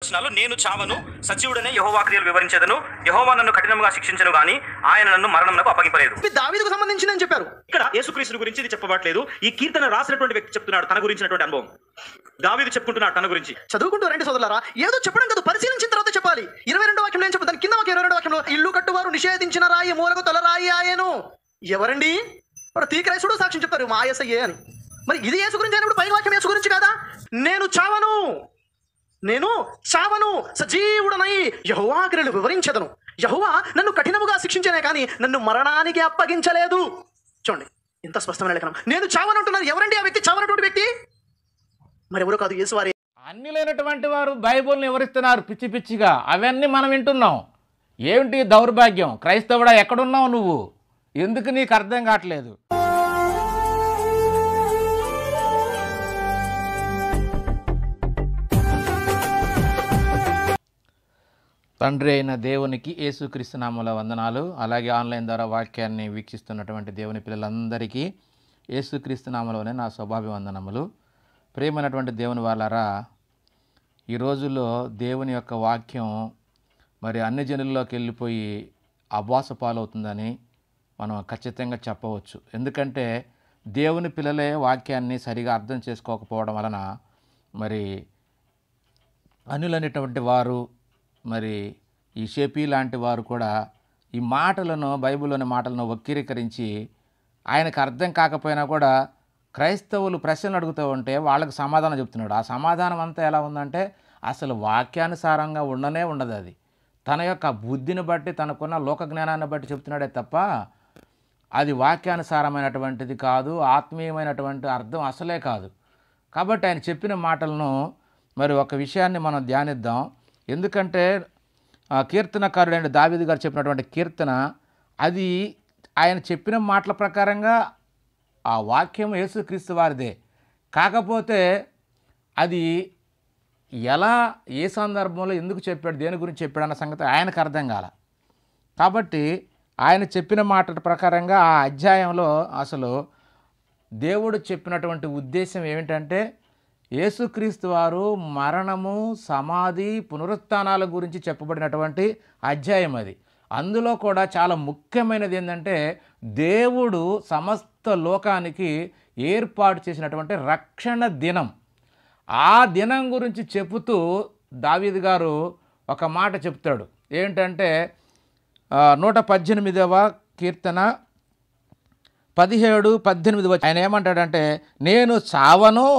వచనాలు, నేను చావను, సజీవుడనే యెహోవా క్రియలు వివరించేదను, యెహోవా నన్ను కఠినంగా శిక్షించను గాని ఆయన నన్ను మరణమునకు అప్పగింపలేదు. దావీదుకు సంబంధించిన అని చెప్పారు. ఇక్కడ యేసుక్రీస్తు గురించి ఇది చెప్పబట్లేదు. ఈ కీర్తన రాసినటువంటి వ్యక్తి చెప్తున్నాడు తన గురించినటువంటి అనుభవం. దావీదు చెప్పుకుంటున్నాడు తన గురించి. చదువుకుంటూ రండి సోదరులారా, ఏదో చెప్పడం కాదు, పరిశీలించిన తర్వాత చెప్పాలి. 22వ వాక్యంలో ఏం చెప్పు, దాని కింద 22వ వాక్యంలో ఇల్లు కట్టువారు నిషేధించిన రాయి మూలకు తొలరాయి ఆయను. ఎవరండి? వాడు తీక్రైసుడు సాక్ష్యం చెప్తారు మా యేసయ్యే అని. మరి ఇది యేసు గురించి అయినప్పుడు పై వాక్యం యేసు గురించి కాదా? నేను చావను సజీవుడనై యెహోవా క్రియలు వివరించెదను, యెహోవా నన్ను కఠినముగా శిక్షించనే కానీ నన్ను మరణానికి అప్పగించలేదు. చూడండి ఎంత స్పష్టమైన లేఖనం. నేను చావను అంటున్నారు. ఎవరండి ఆ వ్యక్తి? చావనటువంటి వ్యక్తి మరి ఎవరు కాదు, యేసువారే. అన్ని లేనటువంటి వారు బైబుల్ని వివరిస్తున్నారు పిచ్చి పిచ్చిగా. అవన్నీ మనం వింటున్నాం. ఏమిటి దౌర్భాగ్యం? క్రైస్తవుడా ఎక్కడున్నావు నువ్వు? ఎందుకు నీకు అర్థం కావట్లేదు? తండ్రి అయిన దేవునికి యేసుక్రీస్తు నామములో వందనాలు. అలాగే ఆన్లైన్ ద్వారా వాక్యాన్ని వీక్షిస్తున్నటువంటి దేవుని పిల్లలందరికీ యేసుక్రీస్తు నామములోనే నా శుభాభివందనములు. ప్రియమైనటువంటి దేవుని వాళ్ళారా, ఈ రోజుల్లో దేవుని యొక్క వాక్యం మరి అన్ని జనుల్లోకి వెళ్ళిపోయి అభాస పాలవుతుందని మనం ఖచ్చితంగా చెప్పవచ్చు. ఎందుకంటే దేవుని పిల్లలే వాక్యాన్ని సరిగా అర్థం చేసుకోకపోవడం వలన మరి అన్యులనేటువంటి వారు, మరి ఈ షేపీ లాంటి వారు కూడా ఈ మాటలను, బైబిల్లోని మాటలను వక్రీకరించి ఆయనకు అర్థం కాకపోయినా కూడా క్రైస్తవులు ప్రశ్నలు అడుగుతూ ఉంటే వాళ్ళకి సమాధానం చెప్తున్నాడు. ఆ సమాధానం అంతా ఎలా ఉందంటే అసలు వాక్యానుసారంగా ఉండదు. అది తన యొక్క బుద్ధిని బట్టి, తనకున్న లోక జ్ఞానాన్ని బట్టి చెప్తున్నాడే తప్ప అది వాక్యానుసారమైనటువంటిది కాదు, ఆత్మీయమైనటువంటి అర్థం అసలే కాదు. కాబట్టి ఆయన చెప్పిన మాటలను మరి ఒక విషయాన్ని మనం ధ్యానిద్దాం. ఎందుకంటే కీర్తనకారుడైన దావీదు గారు చెప్పినటువంటి కీర్తన, అది ఆయన చెప్పిన మాటల ప్రకారంగా ఆ వాక్యం యేసుక్రీస్తు వారిదే. కాకపోతే అది ఎలా, ఏ సందర్భంలో, ఎందుకు చెప్పాడు, దేని గురించి చెప్పాడు అన్న సంగతి ఆయనకు అర్థం కాల. కాబట్టి ఆయన చెప్పిన మాటల ప్రకారంగా ఆ అధ్యాయంలో అసలు దేవుడు చెప్పినటువంటి ఉద్దేశం ఏమిటంటే యేసుక్రీస్తు వారు మరణము, సమాధి, పునరుత్థానాల గురించి చెప్పబడినటువంటి అధ్యాయం అది. అందులో కూడా చాలా ముఖ్యమైనది ఏంటంటే దేవుడు సమస్త లోకానికి ఏర్పాటు చేసినటువంటి రక్షణ దినం. ఆ దినం గురించి చెబుతూ దావీదు గారు ఒక మాట చెప్తాడు. ఏంటంటే 118వ కీర్తన 17-18 ఆయన ఏమంటాడంటే, నేను చావను,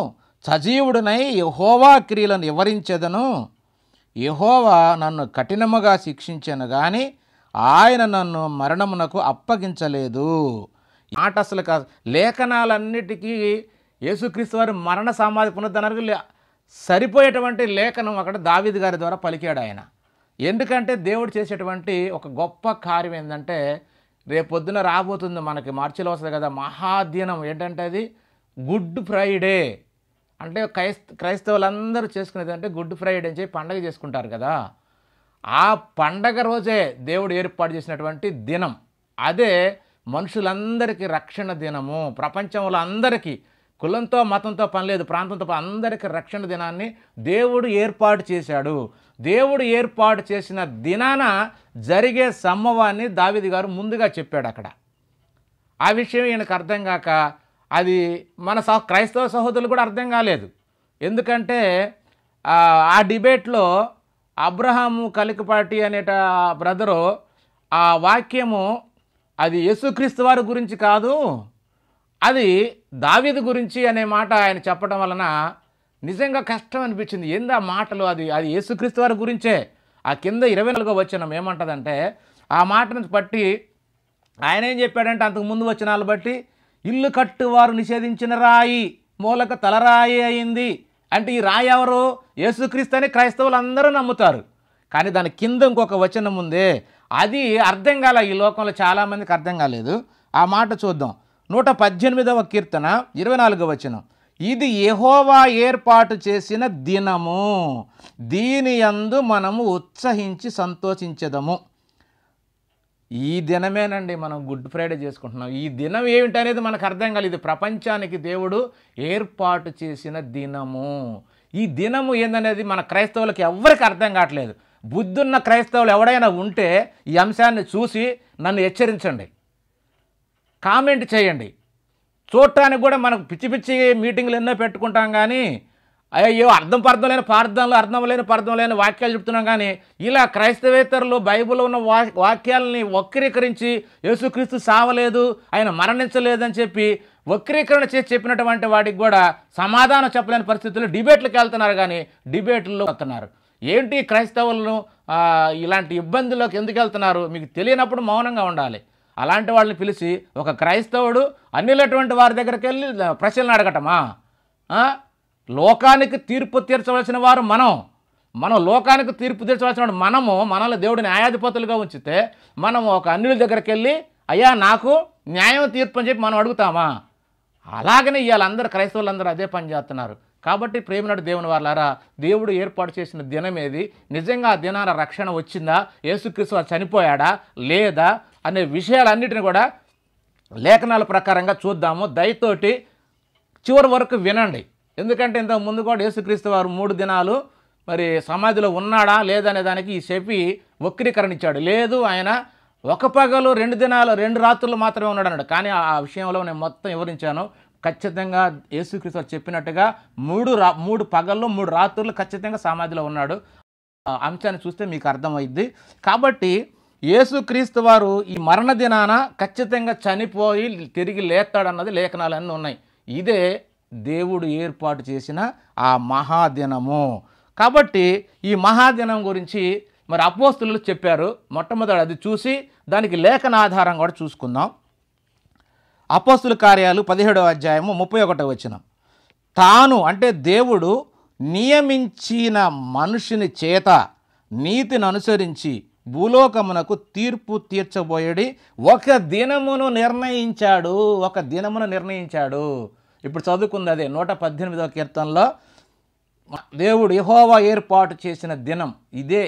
సజీవుడునై యెహోవా క్రియలను వివరించెదను, యెహోవా నన్ను కఠినముగా శిక్షించెను కానీ ఆయన నన్ను మరణమునకు అప్పగించలేదు. మాట అసలు కాదు. లేఖనాలన్నిటికీ యేసుక్రీస్తు వారి మరణ సమాధి పునరుద్ధరణకు సరిపోయేటువంటి లేఖనం అక్కడ దావీదు గారి ద్వారా పలికాడు ఆయన. ఎందుకంటే దేవుడు చేసేటువంటి ఒక గొప్ప కార్యం ఏంటంటే, రేపొద్దున రాబోతుంది మనకి, మార్చిలో వస్తుంది కదా మహాదినం. ఏంటంటే అది గుడ్ ఫ్రైడే. అంటే క్రైస్తవులందరూ చేసుకునేది అంటే గుడ్ ఫ్రైడే అని చెప్పి పండగ చేసుకుంటారు కదా. ఆ పండగ రోజే దేవుడు ఏర్పాటు చేసినటువంటి దినం. అదే మనుషులందరికీ రక్షణ దినము. ప్రపంచంలో అందరికీ, కులంతో మతంతో పని లేదు, ప్రాంతంతో అందరికీ రక్షణ దినాన్ని దేవుడు ఏర్పాటు చేశాడు. దేవుడు ఏర్పాటు చేసిన దినాన జరిగే సంభవాన్ని దావీదు గారు ముందుగా చెప్పాడు అక్కడ. ఆ విషయం ఈయనకు అర్థం కాక అది మన క్రైస్తవ సహోదరులు కూడా అర్థం కాలేదు. ఎందుకంటే ఆ డిబేట్లో అబ్రహాము కలికిపాటి అనేట బ్రదరు ఆ వాక్యము అది యేసుక్రీస్తు వారి గురించి కాదు, అది దావీదు గురించి అనే మాట ఆయన చెప్పడం వలన నిజంగా కష్టం అనిపించింది. ఏంది ఆ మాటలు? అది యేసుక్రీస్తు వారి గురించే. ఆ కింద 24వ వచనం ఏమంటుందంటే, ఆ మాటను బట్టి ఆయన ఏం చెప్పాడంటే, అంతకుముందు వచనాలు బట్టి ఇల్లు కట్టువారు నిషేధించిన రాయి మూలక తలరాయి అయింది అంటే ఈ రాయి ఎవరు? యేసుక్రీస్తు అని క్రైస్తవులు అందరూ నమ్ముతారు. కానీ దాని కింద ఇంకొక వచనం ఉందే, అది అర్థం కాల. ఈ లోకంలో చాలామందికి అర్థం కాలేదు. ఆ మాట చూద్దాం. 118వ కీర్తన 24వ వచనం, ఇది యెహోవా ఏర్పాటు చేసిన దినము, దీని యందు మనము ఉత్సహించి సంతోషించెదము. ఈ దినమేనండి మనం గుడ్ ఫ్రైడే చేసుకుంటున్నాం. ఈ దినం ఏమిటనేది మనకు అర్థం కాలేదు. ప్రపంచానికి దేవుడు ఏర్పాటు చేసిన దినము. ఈ దినము ఏందనేది మన క్రైస్తవులకి ఎవ్వరికి అర్థం కావట్లేదు. బుద్ధున్న క్రైస్తవులు ఎవడైనా ఉంటే ఈ అంశాన్ని చూసి నన్ను హెచ్చరించండి, కామెంట్ చేయండి. చూడటానికి కూడా మనకు పిచ్చి పిచ్చి మీటింగ్లు ఎన్నో పెట్టుకుంటాం, కానీ అయ్యో అర్థం లేని పర్థం లేని వాక్యాలు చెప్తున్నాం. కానీ ఇలా క్రైస్తవేతరులు బైబిల్లో ఉన్న వాక్యాలని వక్రీకరించి యేసుక్రీస్తు సావలేదు, ఆయన మరణించలేదని చెప్పి వక్రీకరణ చేసి చెప్పినటువంటి వాడికి కూడా సమాధానం చెప్పలేని పరిస్థితుల్లో డిబేట్లకు వెళ్తున్నారు. కానీ డిబేట్లలో వస్తున్నారు. ఏంటి క్రైస్తవులను ఇలాంటి ఇబ్బందుల్లోకి ఎందుకు వెళ్తున్నారు? మీకు తెలియనప్పుడు మౌనంగా ఉండాలి. అలాంటి వాళ్ళని పిలిచి ఒక క్రైస్తవుడు అన్యులటువంటి వారి దగ్గరికి వెళ్ళి ప్రశ్నలు అడగటమా? లోకానికి తీర్పు తీర్చవలసిన వారు మనం లోకానికి తీర్పు తీర్చవలసిన వాడు మనల్ని దేవుడు న్యాయాధిపతులుగా ఉంచితే మనం ఒక అన్యుల దగ్గరికి వెళ్ళి అయ్యా నాకు న్యాయం తీర్పు అని చెప్పి మనం అడుగుతామా? అలాగనే ఇవాళందరూ క్రైస్తవులందరూ అదే పని చేస్తున్నారు. కాబట్టి ప్రేమనడు దేవుని వాళ్ళారా, దేవుడు ఏర్పాటు చేసిన దినం ఏది, నిజంగా ఆ దినాన రక్షణ వచ్చిందా, యేసుక్రీస్తు చనిపోయాడా లేదా అనే విషయాలన్నిటిని కూడా లేఖనాల ప్రకారంగా చూద్దాము. దయతోటి చివరి వరకు వినండి. ఎందుకంటే ఇంతకు ముందు కూడా యేసుక్రీస్తు వారు 3 దినాలు మరి సమాధిలో ఉన్నాడా లేదనే దానికి ఈ చెప్పి వక్రీకరణ ఇచ్చాడు. లేదు, ఆయన 1 పగలు 2 దినాలు 2 రాత్రులు మాత్రమే ఉన్నాడు అన్నాడు. కానీ ఆ విషయంలో నేను మొత్తం వివరించాను. ఖచ్చితంగా యేసుక్రీస్తు చెప్పినట్టుగా 3 పగళ్ళు 3 రాత్రులు ఖచ్చితంగా సమాధిలో ఉన్నాడు. అంశాన్ని చూస్తే మీకు అర్థమైద్ది. కాబట్టి యేసుక్రీస్తు వారు ఈ మరణ దినాన ఖచ్చితంగా చనిపోయి తిరిగి లేస్తాడన్నది లేఖనాలన్నీ ఉన్నాయి. ఇదే దేవుడు ఏర్పాటు చేసిన ఆ మహాదినము. కాబట్టి ఈ మహాదినం గురించి మరి అపోస్తులు చెప్పారు. మొట్టమొదటి అది చూసి దానికి లేఖన ఆధారం కూడా చూసుకుందాం. అపోస్తుల కార్యాలు 17వ అధ్యాయము 31వ వచనం. తాను అంటే దేవుడు నియమించిన మనుషుని చేత నీతిని అనుసరించి భూలోకమునకు తీర్పు తీర్చబోయేడి ఒక దినమును నిర్ణయించాడు. ఇప్పుడు చదువుకుంది అదే 118వ కీర్తనలో దేవుడు యెహోవా ఏర్పాటు చేసిన దినం ఇదే.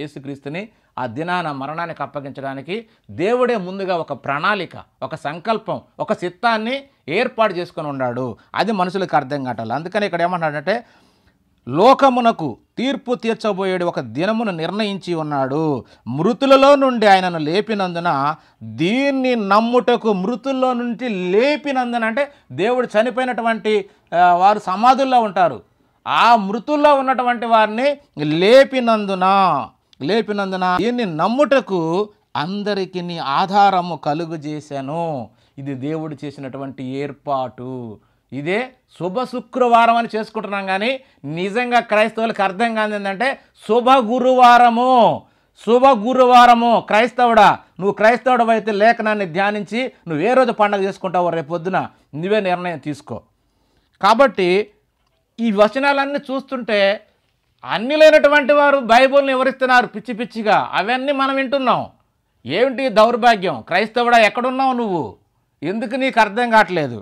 యేసుక్రీస్తుని ఆ దినాన మరణానికి అప్పగించడానికి దేవుడే ముందుగా ఒక ప్రణాళిక, ఒక సంకల్పం, ఒక చిత్తాన్ని ఏర్పాటు చేసుకొని ఉన్నాడు. అది మనుషులకు అర్థం కావట్లేదు. అందుకని ఇక్కడ ఏమంటాడంటే లోకమునకు తీర్పు తీర్చబోయేడు ఒక దినమును నిర్ణయించి ఉన్నాడు. మృతులలో నుండి ఆయనను లేపినందున దీన్ని నమ్ముటకు, మృతుల్లో నుండి లేపినందున అంటే దేవుడు చనిపోయినటువంటి వారు సమాధుల్లో ఉంటారు. ఆ మృతుల్లో ఉన్నటువంటి వారిని లేపినందున దీన్ని నమ్ముటకు అందరికీ ఆధారము కలుగు చేశాను. ఇది దేవుడు చేసినటువంటి ఏర్పాటు. ఇదే శుభ శుక్రవారం అని చేసుకుంటున్నాం. కానీ నిజంగా క్రైస్తవులకు అర్థం కాదు ఏంటంటే శుభ గురువారము. క్రైస్తవుడా, నువ్వు క్రైస్తవుడు అయితే లేఖనాన్ని ధ్యానించి నువ్వు ఏ రోజు పండుగ చేసుకుంటావో రేపొద్దున నువ్వే నిర్ణయం తీసుకో. కాబట్టి ఈ వచనాలన్నీ చూస్తుంటే అన్ని లేనటువంటి వారు బైబిల్ని వివరిస్తున్నారు పిచ్చి పిచ్చిగా. అవన్నీ మనం వింటున్నాం. ఏమిటి దౌర్భాగ్యం? క్రైస్తవుడా ఎక్కడున్నావు నువ్వు? ఎందుకు నీకు అర్థం కావట్లేదు?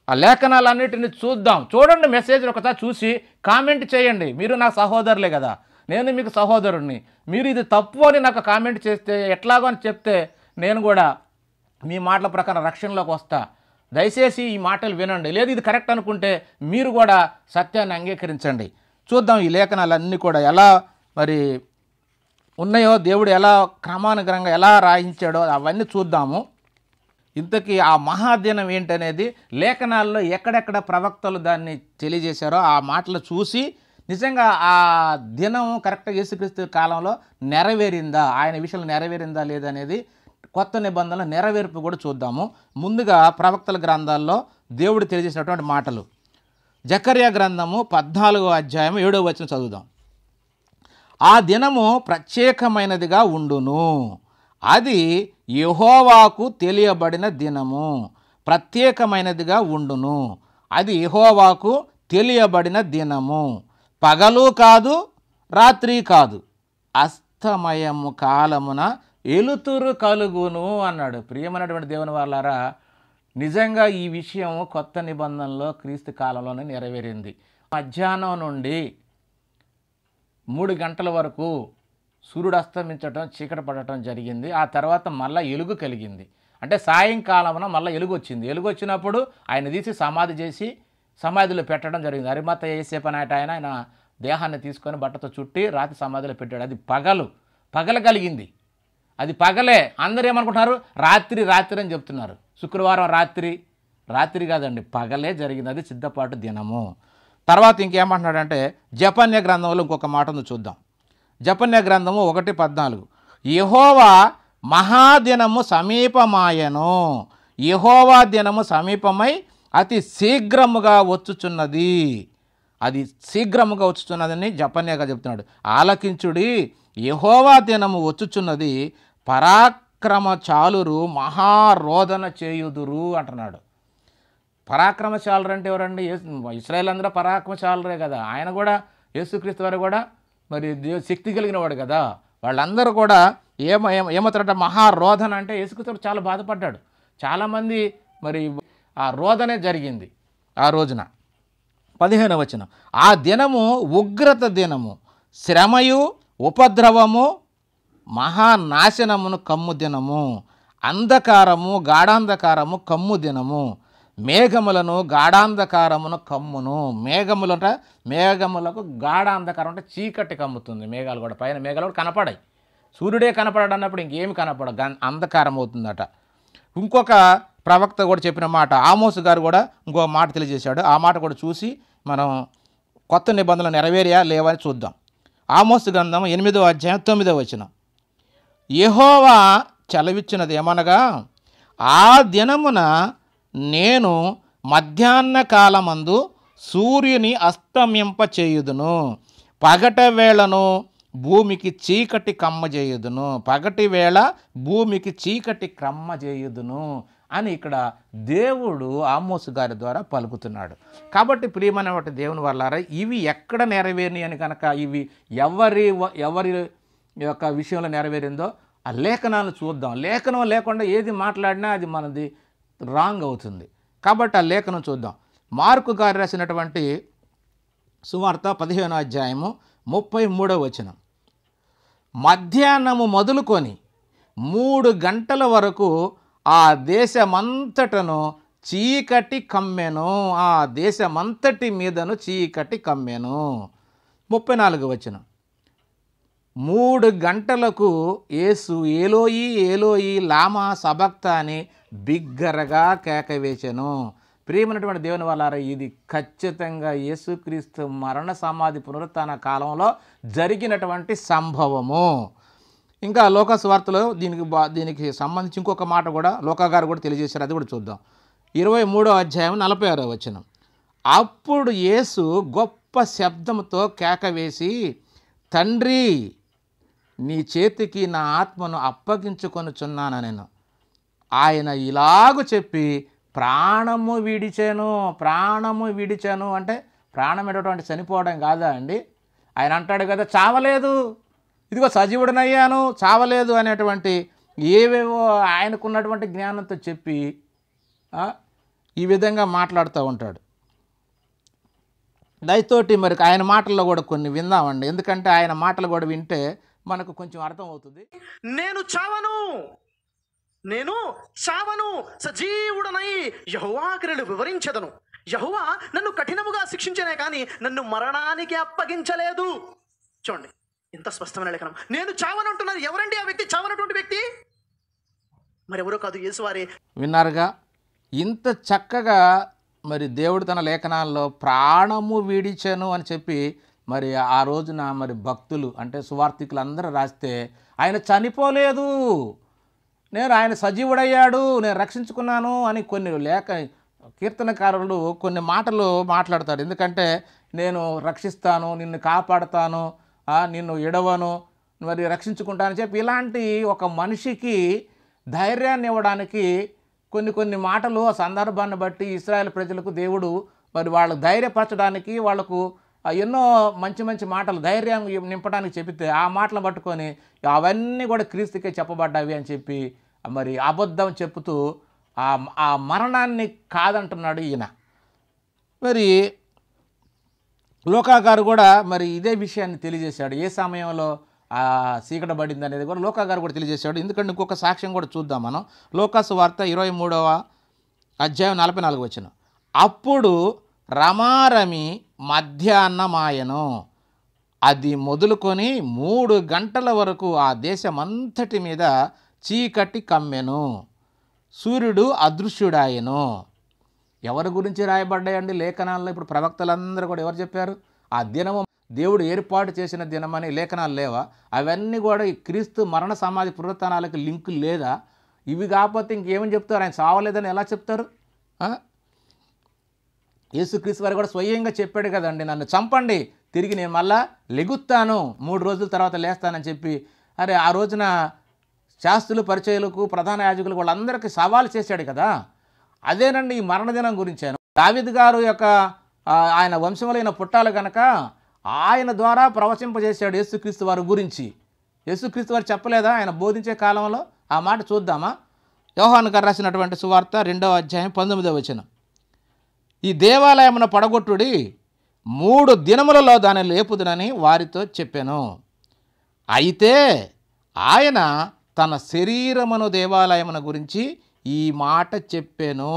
ఆ లేఖనాలన్నిటిని చూడండి. మెసేజ్ ఒకసారి చూసి కామెంట్ చేయండి. మీరు నా సహోదరులే కదా, నేను మీకు సహోదరుడిని. మీరు ఇది తప్పు అని నాకు కామెంట్ చేస్తే, ఎట్లాగో అని చెప్తే నేను కూడా మీ మాటల ప్రకారం రక్షణలోకి వస్తా. దయచేసి ఈ మాటలు వినండి. లేదు ఇది కరెక్ట్ అనుకుంటే మీరు కూడా సత్యాన్ని అంగీకరించండి. చూద్దాం ఈ లేఖనాలన్నీ కూడా ఎలా మరి ఉన్నాయో, దేవుడు ఎలా క్రమానుగతంగా ఎలా రాయించాడో అవన్నీ చూద్దాము. ఇంతకీ ఆ మహాదినం ఏంటనేది లేఖనాల్లో ఎక్కడెక్కడ ప్రవక్తలు దాన్ని తెలియజేశారో ఆ మాటలు చూసి నిజంగా ఆ దినం కరెక్ట్గా యేసుక్రీస్తు కాలంలో నెరవేరిందా, ఆయన విషయంలో నెరవేరిందా లేదనేది కొత్త నిబంధనల నెరవేర్పు కూడా చూద్దాము. ముందుగా ప్రవక్తల గ్రంథాల్లో దేవుడు తెలియజేసినటువంటి మాటలు. జకర్యా గ్రంథము 14వ అధ్యాయం 7వ వచనం చదువుదాం. ఆ దినము ప్రత్యేకమైనదిగా ఉండును, అది యెహోవాకు తెలియబడిన దినము. ప్రత్యేకమైనదిగా ఉండును, అది యెహోవాకు తెలియబడిన దినము. పగలు కాదు, రాత్రి కాదు, అస్తమయము కాలమున ఎలుతురు కలుగును అన్నాడు. ప్రియమైనటువంటి దేవుని వాళ్ళారా, నిజంగా ఈ విషయం కొత్త నిబంధనలో క్రీస్తు కాలంలోనే నెరవేరింది. మధ్యాహ్నం నుండి 3 గంటల వరకు సూర్యుడు అస్తమించడం, చీకటి పడటం జరిగింది. ఆ తర్వాత మళ్ళీ ఎలుగు కలిగింది. అంటే సాయంకాలమున మళ్ళీ ఎలుగు వచ్చింది. ఎలుగు వచ్చినప్పుడు ఆయన తీసి సమాధి చేసి సమాధిలో పెట్టడం జరిగింది. అరిమత్తయి యోసేపు అనే ఆయన దేహాన్ని తీసుకొని బట్టతో చుట్టి రాతి సమాధిలో పెట్టాడు. అది పగల కలిగింది. అది పగలే. అందరూ ఏమనుకుంటున్నారు, రాత్రి అని చెప్తున్నారు. శుక్రవారం రాత్రి కాదండి, పగలే జరిగింది. అది సిద్ధపాటు దినము. తర్వాత ఇంకేమంటున్నాడంటే జపన్య గ్రంథంలో ఇంకొక మాటను చూద్దాం. జపన్య గ్రంథము 1:14 యెహోవా మహాదినము సమీపమాయను, యెహోవా దినము సమీపమై అతి శీఘ్రముగా వచ్చుచున్నది. అది శీఘ్రముగా వచ్చుచున్నదని జపన్యగా చెప్తున్నాడు. ఆలకించుడి, యెహోవా దినము వచ్చుచున్నది, పరాక్రమశాలురు మహారోదన చేయుదురు అంటున్నాడు. పరాక్రమశాలురు అంటే ఎవరండి? ఇశ్రాయేల్ అందరూ పరాక్రమశాలురే కదా. ఆయన కూడా యేసుక్రీస్తు వారు కూడా మరి శక్తి కలిగిన వాడు కదా. వాళ్ళందరూ కూడా ఏమవుతారంటే మహారోదన అంటే యేసుక్రీస్తు చాలా బాధపడ్డాడు. చాలామంది మరి ఆ రోదనే జరిగింది ఆ రోజున. 15వ వచనం ఆ దినము ఉగ్రత దినము, శ్రమయు ఉపద్రవము మహానాశనమును కమ్ము దినము, అంధకారము గాఢాంధకారము కమ్ము దినము, మేఘములను గాఢాంధకారమును కమ్మును. మేఘములకు గాఢాంధకారం అంటే చీకటి కమ్ముతుంది. మేఘాలు కూడా పైన మేఘాలు కూడా కనపడాయి. సూర్యుడే కనపడాడు అన్నప్పుడు ఇంకేమి కనపడ, అంధకారం అవుతుందట. ఇంకొక ప్రవక్త కూడా చెప్పిన మాట, ఆమోసు గారు కూడా ఇంకో మాట తెలియజేశాడు. ఆ మాట కూడా చూసి మనం కొత్త నిబంధనలు నెరవేరియా లేవని చూద్దాం. ఆమోసు గ్రంథం 8వ అధ్యాయం 9వ వచనం యెహోవా చలవిచ్చినది ఏమనగా, ఆ దినమున నేను మధ్యాహ్న కాలమందు సూర్యుని అస్తమింప చేయుదును, పగట వేళను భూమికి చీకటి కమ్మజేయుదును, పగటి వేళ భూమికి చీకటి కమ్మజేయుదును అని ఇక్కడ దేవుడు ఆమోసు గారి ద్వారా పలుకుతున్నాడు. కాబట్టి ప్రియమైనటువంటి దేవుని వల్లారా, ఇవి ఎక్కడ నెరవేరినాయి అని కనుక, ఇవి ఎవరి యొక్క విషయంలో నెరవేరిందో ఆ లేఖనాలను చూద్దాం. లేఖనం లేకుండా ఏది మాట్లాడినా అది మనది రాంగ్ అవుతుంది. కాబట్టి ఆ లేఖనం చూద్దాం. మార్కు గారు రాసినటువంటి సువార్త 15వ అధ్యాయము 33వ వచనం మధ్యాహ్నము మొదలుకొని 3 గంటల వరకు ఆ దేశమంతటను చీకటి కమ్మెను, ఆ దేశమంతటి మీదను చీకటి కమ్మెను. 34వ వచనం 3 గంటలకు యేసు ఏలోయి ఏలోయి లామా సబక్తా అని బిగ్గరగా కేక వేసెను. ప్రియమైనటువంటి దేవుని వల్లారా, ఇది ఖచ్చితంగా యేసుక్రీస్తు మరణ సమాధి పునరుత్థాన కాలంలో జరిగినటువంటి సంభవము. ఇంకా లోకా సువార్తలో దీనికి సంబంధించి ఇంకొక మాట కూడా లోకా గారు కూడా తెలియజేశారు. అది కూడా చూద్దాం. 23వ అధ్యాయం 46వ వచనం అప్పుడు యేసు గొప్ప శబ్దంతో కేక వేసి, తండ్రి నీ చేతికి నా ఆత్మను అప్పగించుకొనుచున్నాను నేను. ఆయన ఇలాగూ చెప్పి ప్రాణము విడిచాను అంటే ప్రాణం ఎటువంటి చనిపోవడం కాదా అండి? ఆయన అంటాడు కదా, చావలేదు, ఇదిగో సజీవుడనయ్యాను, చావలేదు అనేటువంటి ఏవేవో ఆయనకున్నటువంటి జ్ఞానంతో చెప్పి ఈ విధంగా మాట్లాడుతూ ఉంటాడు. దయతోటి మరి ఆయన మాటల్లో కూడా కొన్ని విందామండి. ఎందుకంటే ఆయన మాటలు కూడా వింటే మనకు కొంచెం అర్థం అవుతుంది. నేను చావను, సజీవుడనై యెహోవా క్రియలు వివరించెదను. యెహోవా నన్ను కఠినముగా శిక్షించనే కానీ నన్ను మరణానికి అప్పగించలేదు. చూడండి ఎంత స్పష్టమైన లేఖనం. నేను చావనంటున్నారు. ఎవరండి ఆ వ్యక్తి? చావనటువంటి వ్యక్తి మరెవరో కాదు, యేసువారే. విన్నారుగా, ఇంత చక్కగా మరి దేవుడు తన లేఖనాల్లో ప్రాణము విడిచెను అని చెప్పి మరి ఆ రోజున మరి భక్తులు అంటే సువార్థికులు అందరూ రాస్తే, ఆయన చనిపోలేదు, ఆయన సజీవుడయ్యాడు, నేను రక్షించుకున్నాను అని కొన్ని కీర్తనకారులు కొన్ని మాటలు మాట్లాడతాడు. ఎందుకంటే నేను రక్షిస్తాను, నిన్ను కాపాడుతాను, నిన్ను ఎడవను, మరి రక్షించుకుంటానని చెప్పి ఇలాంటి ఒక మనిషికి ధైర్యాన్ని ఇవ్వడానికి కొన్ని మాటలు ఆ సందర్భాన్ని బట్టి ఇశ్రాయేల్ ప్రజలకు దేవుడు మరి వాళ్ళకు ధైర్యపరచడానికి వాళ్ళకు ఎన్నో మంచి మాటలు ధైర్యం నింపడానికి చెబితే ఆ మాటలు పట్టుకొని అవన్నీ కూడా క్రీస్తుకే చెప్పబడ్డావి అని చెప్పి మరి అబద్ధం చెప్తూ ఆ మరణాన్ని కాదంటున్నాడు ఈయన. మరి లోకా గారు కూడా మరి ఇదే విషయాన్ని తెలియజేశాడు. ఏ సమయంలో చీకట పడింది అనేది కూడా లోకా గారు కూడా తెలియజేశాడు. ఎందుకంటే ఇంకొక సాక్ష్యం కూడా చూద్దాం మనం. లోకా సువార్త 23వ అధ్యాయం 44వ వచనం అప్పుడు రమారమి మధ్యాహ్నమాయను. అది మొదలుకొని 3 గంటల వరకు ఆ దేశమంతటి మీద చీకటి కమ్మెను, సూర్యుడు అదృశ్యుడాయను. ఎవరి గురించి రాయబడ్డాయండి లేఖనాల్లో? ఇప్పుడు ప్రవక్తలందరూ కూడా ఎవరు చెప్పారు? ఆ దినము దేవుడు ఏర్పాటు చేసిన దినమని లేఖనాలు లేవా? అవన్నీ కూడా ఈ క్రీస్తు మరణ సమాధి పునరుత్థానాలకు లింకు లేదా? ఇవి కాకపోతే ఇంకేమని చెప్తారు? ఆయన సావలేదని ఎలా చెప్తారు? యేసుక్రీస్తు వారు కూడా స్వయంగా చెప్పాడు కదండి, నన్ను చంపండి, తిరిగి నేను మళ్ళా లెగుస్తాను, 3 రోజుల తర్వాత లేస్తానని చెప్పి. అరే ఆ రోజున శాస్త్రులు, పరిచయులకు, ప్రధాన యాజకులకు వాళ్ళందరికీ సవాలు చేశాడు కదా. అదేనండి ఈ మరణదినం గురించాను. దావీదు గారు యొక్క ఆయన వంశములైన పుట్టాలు కనుక ఆయన ద్వారా ప్రవచింపజేశాడు యేసుక్రీస్తు వారి గురించి. యేసుక్రీస్తు వారు చెప్పలేదా ఆయన బోధించే కాలంలో? ఆ మాట చూద్దామా? యోహాను గారు రాసినటువంటి సువార్త 2వ అధ్యాయం 19వ వచనం. ఈ దేవాలయమున పడగొట్టుడి, 3 దినములలో దాన్ని లేపుదునని వారితో చెప్పాను. అయితే ఆయన తన శరీరమును దేవాలయమున గురించి ఈ మాట చెప్పాను.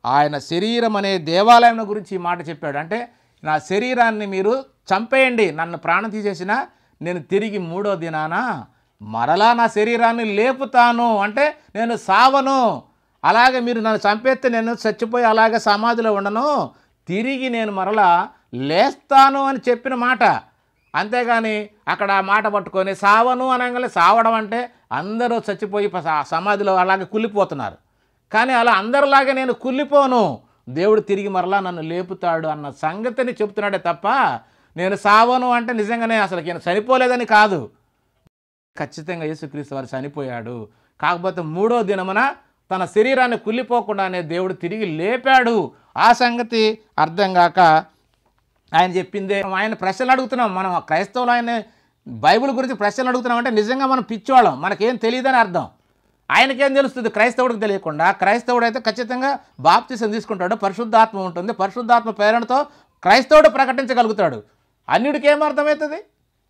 ఆయన శరీరం అనే దేవాలయం గురించి ఈ మాట చెప్పాడు. అంటే నా శరీరాన్ని మీరు చంపేయండి, నన్ను ప్రాణం తీసేసినా నేను తిరిగి 3వ దినాన మరలా నా శరీరాన్ని లేపుతాను. అంటే నేను సావను, అలాగే మీరు నన్ను చంపేస్తే నేను చచ్చిపోయి అలాగే సమాధిలో ఉండను, తిరిగి నేను మరలా లేస్తాను అని చెప్పిన మాట. అంతేగాని అక్కడ ఆ మాట పట్టుకొని సావను అనగానే, సావడం అంటే అందరూ చచ్చిపోయి సమాధిలో అలాగే కుళ్ళిపోతున్నారు. కానీ అలా అందరిలాగే నేను కుళ్ళిపోను, దేవుడు తిరిగి మరలా నన్ను లేపుతాడు అన్న సంగతిని చెప్తున్నాడే తప్ప నేను సావను అంటే నిజంగానే అసలు నేను చనిపోలేదని కాదు. ఖచ్చితంగా యేసుక్రీస్తు వారు చనిపోయాడు. కాకపోతే 3వ దినమున తన శరీరాన్ని కుళ్ళిపోకుండానే దేవుడు తిరిగి లేపాడు. ఆ సంగతి అర్థం కాక ఆయన చెప్పిందే ఆయన ప్రశ్నలు అడుగుతున్నాం. మనం క్రైస్తవులు ఆయన బైబిల్ గురించి ప్రశ్నలు అడుగుతున్నాం అంటే నిజంగా మనం పిచ్చివాళ్ళం, మనకేం తెలియదని అర్థం. ఆయనకేం తెలుస్తుంది? క్రైస్తవుడికి తెలియకుండా. క్రైస్తవుడు అయితే ఖచ్చితంగా బాప్తిసం తీసుకుంటాడు, పరిశుద్ధాత్మ ఉంటుంది, పరిశుద్ధాత్మ ప్రేరణతో క్రైస్తవుడు ప్రకటించగలుగుతాడు. అన్యుడికి ఏం అర్థమవుతుంది?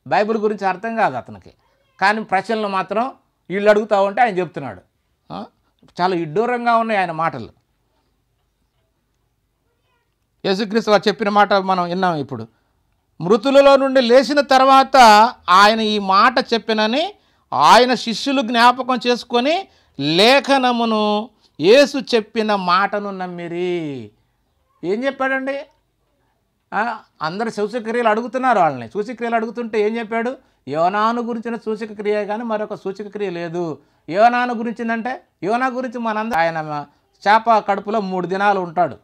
బైబిల్ గురించి అర్థం కాదు అతనికి. కానీ ప్రశ్నలు మాత్రం వీళ్ళు అడుగుతూ ఉంటే ఆయన చెప్తున్నాడు. చాలా విడ్డూరంగా ఉన్నాయి ఆయన మాటలు. యేసుక్రీస్తు వారు చెప్పిన మాట మనం విన్నాం. ఇప్పుడు మృతులలో నుండి లేచిన తర్వాత ఆయన ఈ మాట చెప్పినని ఆయన శిష్యులు జ్ఞాపకం చేసుకొని లేఖనమును యేసు చెప్పిన మాటను నమ్మిరి. ఏం చెప్పాడండి? అందరు సూచక్రియలు అడుగుతున్నారు వాళ్ళని. సూచక్రియలు అడుగుతుంటే ఏం చెప్పాడు? యోనాను గురించిన సూచక క్రియ కానీ మరొక సూచక క్రియ లేదు. యోనాను గురించిందంటే యోనా గురించి మనందరం ఆయన చేప కడుపులో 3 దినాలు ఉంటాడు.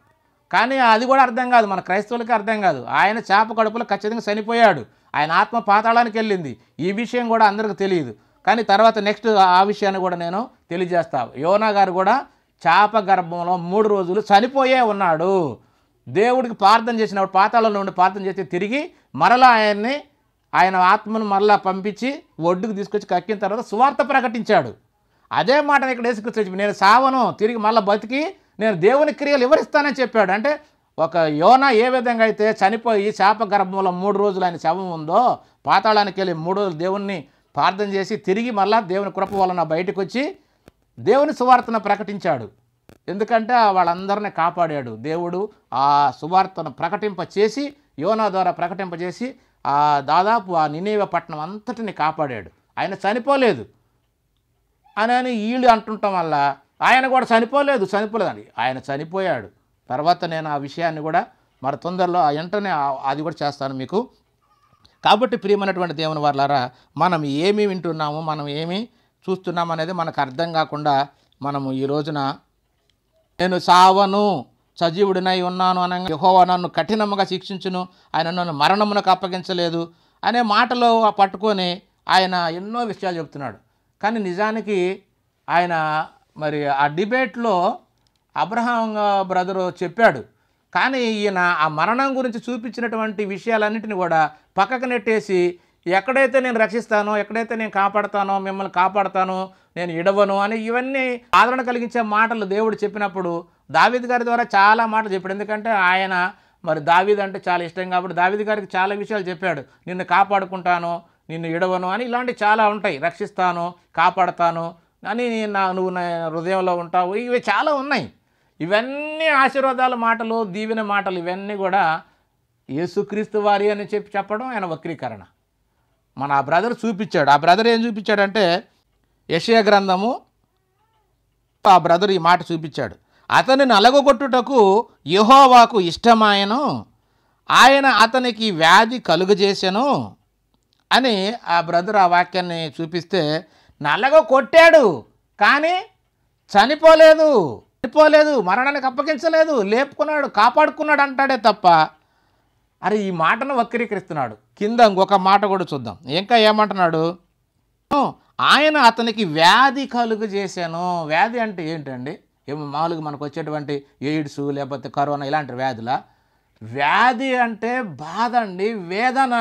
కానీ అది కూడా అర్థం కాదు, మన క్రైస్తవులకి అర్థం కాదు. ఆయన చేప కడుపులో ఖచ్చితంగా చనిపోయాడు, ఆయన ఆత్మ పాతాళానికి వెళ్ళింది. ఈ విషయం కూడా అందరికి తెలియదు. కానీ తర్వాత నెక్స్ట్ ఆ విషయాన్ని కూడా నేను తెలియజేస్తా. యోనా గారు కూడా చేప గర్భంలో 3 రోజులు చనిపోయే ఉన్నాడు. దేవుడికి ప్రార్థన చేసినప్పుడు పాతాళంలో ఉండి ప్రార్థన చేస్తే తిరిగి మరలా ఆయన ఆత్మను మరలా పంపించి ఒడ్డుకు తీసుకొచ్చి కక్కిన తర్వాత సువార్త ప్రకటించాడు. అదే మాటను ఇక్కడ యేసుక్రీస్తు నేను సావను, తిరిగి మళ్ళీ బతికి నేను దేవుని క్రియలు వివరిస్తానని చెప్పాడు. అంటే ఒక యోనా ఏ విధంగా అయితే చనిపోయి చేప గర్భంలో 3 రోజులు ఆయన శవం ఉందో, పాతాళానికి వెళ్ళి 3 రోజులు దేవుణ్ణి ప్రార్థన చేసి తిరిగి మళ్ళా దేవుని కృప వలన బయటకు వచ్చి దేవుని సువార్తను ప్రకటించాడు. ఎందుకంటే వాళ్ళందరినీ కాపాడాడు దేవుడు. ఆ సువార్తను ప్రకటింపచేసి యోనా ద్వారా ప్రకటింపజేసి దాదాపు ఆ నినేవే పట్టణం అంతటిని కాపాడాడు. ఆయన చనిపోలేదు అని వీళ్ళు అంటుండటం వల్ల ఆయన కూడా చనిపోలేదండి, ఆయన చనిపోయాడు. తర్వాత నేను ఆ విషయాన్ని కూడా మరి తొందరలో వెంటనే అది కూడా చేస్తాను మీకు. కాబట్టి ప్రియమైనటువంటి దేవుని వారలారా, మనం ఏమి వింటున్నాము, మనం ఏమి చూస్తున్నాము అనేది మనకు అర్థం కాకుండా మనము ఈ రోజున నేను సావను సజీవుడినై ఉన్నాను అనగా యెహోవా నన్ను కఠినముగా శిక్షించును, ఆయన నన్ను మరణమునకు అప్పగించలేదు అనే మాటలో పట్టుకొని ఆయన ఎన్నో విషయాలు చెప్తున్నాడు. కానీ నిజానికి ఆయన మరి ఆ డిబేట్లో అబ్రహాం బ్రదరు చెప్పాడు. కానీ ఈయన ఆ మరణం గురించి చూపించినటువంటి విషయాలన్నింటినీ కూడా పక్కకు నెట్టేసి ఎక్కడైతే నేను రక్షిస్తానో, ఎక్కడైతే నేను కాపాడుతానో, మిమ్మల్ని కాపాడుతాను, నేను ఇడవను అని ఇవన్నీ ఆదరణ కలిగించే మాటలు దేవుడు చెప్పినప్పుడు దావీదు గారి ద్వారా చాలా మాటలు చెప్పాడు. ఎందుకంటే ఆయన మరి దావీదు అంటే చాలా ఇష్టం కాబట్టి దావీదు గారికి చాలా విషయాలు చెప్పాడు. నిన్ను కాపాడుకుంటాను, నిన్ను ఇడవను అని ఇలాంటివి చాలా ఉంటాయి. రక్షిస్తాను, కాపాడుతాను అని నువ్వు నా హృదయంలో ఉంటావు, ఇవి చాలా ఉన్నాయి. ఇవన్నీ ఆశీర్వాదాల మాటలు, దీవెన మాటలు, ఇవన్నీ కూడా యేసుక్రీస్తు వారి అని చెప్పడం ఆయన వక్రీకరణ. మన ఆ బ్రదర్ చూపించాడు. ఆ బ్రదర్ ఏం చూపించాడంటే యెషయా గ్రంథము, ఆ బ్రదర్ ఈ మాట చూపించాడు. అతన్ని నలగొట్టుటకు యెహోవాకు ఇష్టమాయను, ఆయన అతనికి వ్యాధి కలుగజేసెను అని ఆ బ్రదర్ ఆ వాక్యాన్ని చూపిస్తే, నలగొట్టాడు కానీ చనిపోలేదు, మరణానికి అప్పగించలేదు, లేపుకున్నాడు, కాపాడుకున్నాడు అంటాడే తప్ప, అరే ఈ మాటను వక్రీకరిస్తున్నాడు. కింద ఇంకొక మాట కూడా చూద్దాం. ఇంకా ఏమంటున్నాడు, ఆయన అతనికి వ్యాధి కలుగజేశాను. వ్యాధి అంటే ఏంటండి? ఏమో మామూలుగా మనకు వచ్చేటువంటి ఎయిడ్స్ లేకపోతే కరోనా ఇలాంటి వ్యాధుల? వ్యాధి అంటే బాధ అండి, వేదన.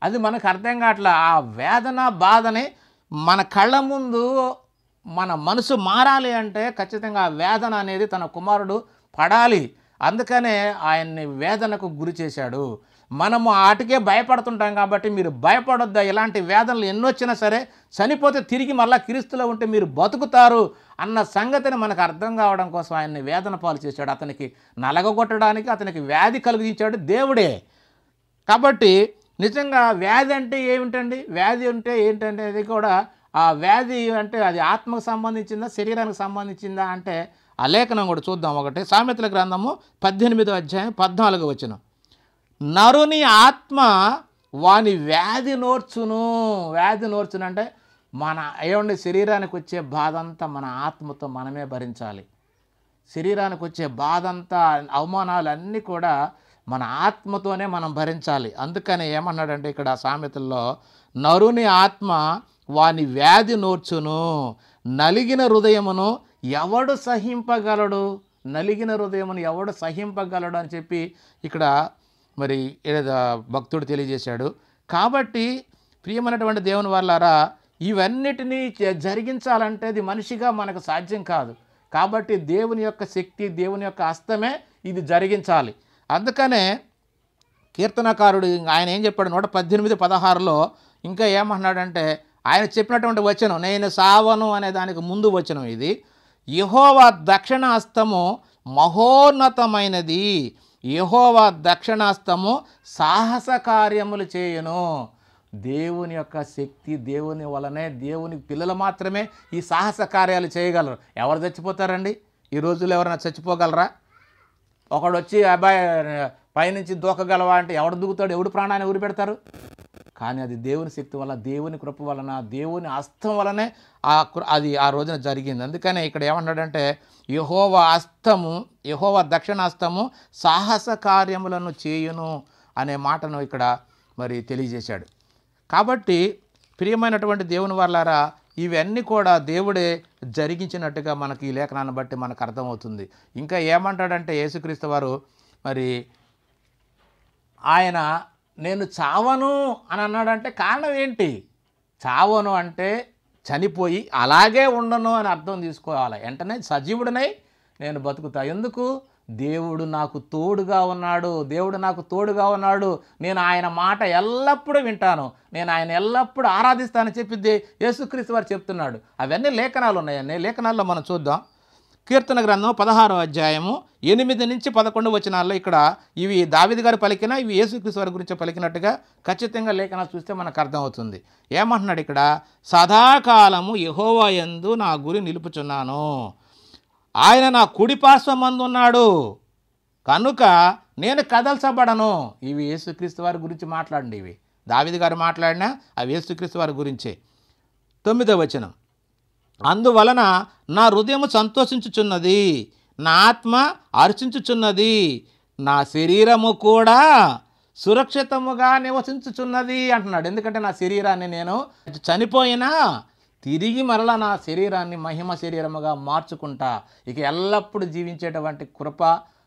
అది మనకు అర్థం కావట్లా. ఆ వేదన బాధని మన కళ్ళ ముందు మన మనసు మారాలి అంటే ఖచ్చితంగా ఆ వేదన అనేది తన కుమారుడు పడాలి. అందుకనే ఆయన్ని వేదనకు గురి చేశాడు. మనము వాటికే భయపడుతుంటాం కాబట్టి మీరు భయపడొద్దా. ఇలాంటి వేదనలు ఎన్నొచ్చినా సరే చనిపోతే తిరిగి మళ్ళీ క్రీస్తులో ఉంటే మీరు బతుకుతారు అన్న సంగతిని మనకు అర్థం కావడం కోసం ఆయన్ని వేదన పాలు చేశాడు. అతనికి నలగొట్టడానికి, అతనికి వ్యాధి కలిగించాడు దేవుడే. కాబట్టి నిజంగా వ్యాధి అంటే ఏమిటండి? వ్యాధి అంటే ఏంటంటే అది కూడా ఆ వ్యాధి అంటే అది ఆత్మకు సంబంధించిందా, శరీరానికి సంబంధించిందా అంటే ఆ లేఖనం కూడా చూద్దాం. ఒకటి సామెతల గ్రంథము 18వ అధ్యాయం 14వ వచనం. నరుని ఆత్మ వాని వ్యాధి నోర్చును. వ్యాధి నోర్చును అంటే మన ఏమండి శరీరానికి వచ్చే బాధ అంతా మన ఆత్మతో మనమే భరించాలి. శరీరానికి వచ్చే బాధ అంతా, అవమానాలు అన్నీ కూడా మన ఆత్మతోనే మనం భరించాలి. అందుకని ఏమన్నాడంటే ఇక్కడ సామెతల్లో, నరుని ఆత్మ వాని వ్యాధి నోర్చును, నలిగిన హృదయమును ఎవడు సహింపగలడు? నలిగిన హృదయమును ఎవడు సహింపగలడు అని చెప్పి ఇక్కడ మరి భక్తుడు తెలియజేశాడు. కాబట్టి ప్రియమైనటువంటి దేవుని వాళ్ళారా, ఇవన్నిటినీ జరిగించాలంటే అది మనిషిగా మనకు సాధ్యం కాదు. కాబట్టి దేవుని యొక్క శక్తి, దేవుని యొక్క హస్తమే ఇది జరిగించాలి. అందుకనే కీర్తనకారుడు ఆయన ఏం చెప్పాడు 118:16లో ఇంకా ఏమన్నాడంటే, ఆయన చెప్పినటువంటి వచనం, నేను సావను అనే దానికి ముందు వచనం ఇది. యెహోవా దక్షిణ హస్తము మహోన్నతమైనది, యెహోవా దక్షిణాస్తము సాహస కార్యములు చేయను. దేవుని యొక్క శక్తి, దేవుని వలనే, దేవుని పిల్లలు మాత్రమే ఈ సాహస కార్యాలు చేయగలరు. ఎవరు చచ్చిపోతారండి ఈ రోజుల్లో? ఎవరైనా చచ్చిపోగలరా? ఒకడు వచ్చి అబ్బాయి పైనుంచి దూకగలవా అంటే ఎవడు దూకుతాడు? ఎవడు ప్రాణాన్ని ఊరి పెడతారు? కానీ అది దేవుని శక్తి వల్ల, దేవుని కృప వలన, దేవుని హస్తం వలనే అది ఆ రోజున జరిగింది. అందుకనే ఇక్కడ ఏమన్నాడంటే, యెహోవా హస్తము, యెహోవా దక్షిణాస్తము సాహస కార్యములను చేయును అనే మాటను ఇక్కడ మరి తెలియజేశాడు. కాబట్టి ప్రియమైనటువంటి దేవుని వాళ్ళారా, ఇవన్నీ కూడా దేవుడే జరిగించినట్టుగా మనకి ఈ లేఖనాన్ని బట్టి మనకు అర్థమవుతుంది. ఇంకా ఏమంటాడంటే యేసుక్రీస్తు వారు మరి ఆయన నేను చావను అని అన్నాడంటే కారణం ఏంటి? చావను అంటే చనిపోయి అలాగే ఉండను అని అర్థం తీసుకోవాలి. వెంటనే సజీవుడినై నేను బతుకుతా. ఎందుకు? దేవుడు నాకు తోడుగా ఉన్నాడు, దేవుడు నాకు తోడుగా ఉన్నాడు, నేను ఆయన మాట ఎల్లప్పుడూ వింటాను, నేను ఆయన ఎల్లప్పుడూ ఆరాధిస్తానని చెప్పి యేసుక్రీస్తు వారు చెప్తున్నాడు. అవన్నీ లేఖనాలు ఉన్నాయన్నీ. లేఖనాల్లో మనం చూద్దాం. కీర్తన గ్రంథం 16వ అధ్యాయము 8 నుంచి 11 వచనాల్లో ఇక్కడ ఇవి దావీదు గారు పలికిన, ఇవి యేసుక్రీస్తు వారి గురించి పలికినట్టుగా ఖచ్చితంగా లేఖనాలు చూస్తే మనకు అర్థమవుతుంది. ఏమంటున్నాడు ఇక్కడ? సదాకాలము యెహోవా యందు నా గురి నిలుపుచున్నాను, ఆయన నా కుడి పార్శ్వమందున్నాడు కనుక నేను కదల్చబడను. ఇవి యేసుక్రీస్తు వారి గురించి మాట్లాడండి. ఇవి దావీదు గారు మాట్లాడినా అవి యేసుక్రీస్తు వారి గురించే. 9వ వచనం. అందువలన నా హృదయము సంతోషించుచున్నది, నా ఆత్మ హర్షించుచున్నది, నా శరీరము కూడా సురక్షితముగా నివసించుచున్నది అంటున్నాడు. ఎందుకంటే నా శరీరాన్ని నేను చనిపోయినా తిరిగి మరలా నా శరీరాన్ని మహిమ శరీరముగా మార్చుకుంటా, ఇక ఎల్లప్పుడూ జీవించేటువంటి కృప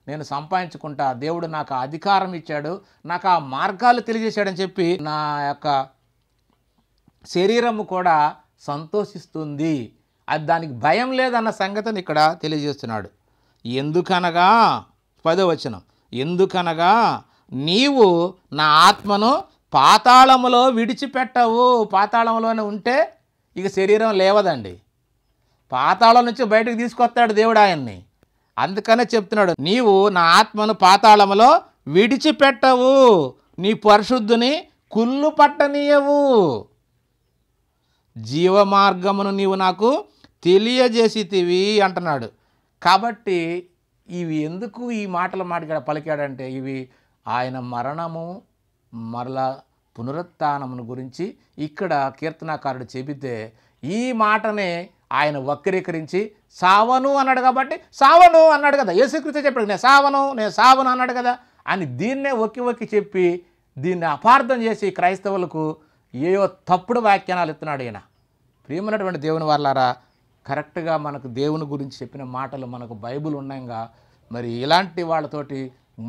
నేను సంపాదించుకుంటా. దేవుడు నాకు అధికారం ఇచ్చాడు, నాకు ఆ మార్గాలు తెలియజేశాడని చెప్పి నా యొక్క శరీరము కూడా సంతోషిస్తుంది. అది దానికి భయం లేదన్న సంగతిని ఇక్కడ తెలియజేస్తున్నాడు. ఎందుకనగా 10వ వచనం, ఎందుకనగా నీవు నా ఆత్మను పాతాళములో విడిచిపెట్టవు. పాతాళంలోనే ఉంటే ఇక శరీరం లేవదండి. పాతాళం నుంచి బయటకు తీసుకొస్తాడు దేవుడు ఆయన్ని. అందుకనే చెప్తున్నాడు, నీవు నా ఆత్మను పాతాళములో విడిచిపెట్టవు, నీ పరిశుద్ధుని కుళ్ళు పట్టనీయవు, జీవమార్గమును నీవు నాకు తెలియజేసితివి అంటున్నాడు. కాబట్టి ఇవి ఎందుకు ఈ మాటలు పలికాడంటే ఇవి ఆయన మరణము మరలా పునరుత్థానమును గురించి ఇక్కడ కీర్తనాకారుడు చెబితే ఈ మాటనే ఆయన వక్రీకరించి సావను అన్నాడు కాబట్టి సావను అన్నాడు కదా, యేసుక్రీస్తు చెప్పాడు నేను సావను అన్నాడు కదా అని దీన్నే ఒక్కి చెప్పి దీన్ని అపార్థం చేసి క్రైస్తవులకు ఏయో తప్పుడు వ్యాఖ్యానాలు ఇస్తున్నాడు ఈయన. ప్రియమైనటువంటి దేవుని వాళ్ళారా, కరెక్ట్గా మనకు దేవుని గురించి చెప్పిన మాటలు మనకు బైబిల్ ఉన్నాయిగా, మరి ఇలాంటి వాళ్ళతోటి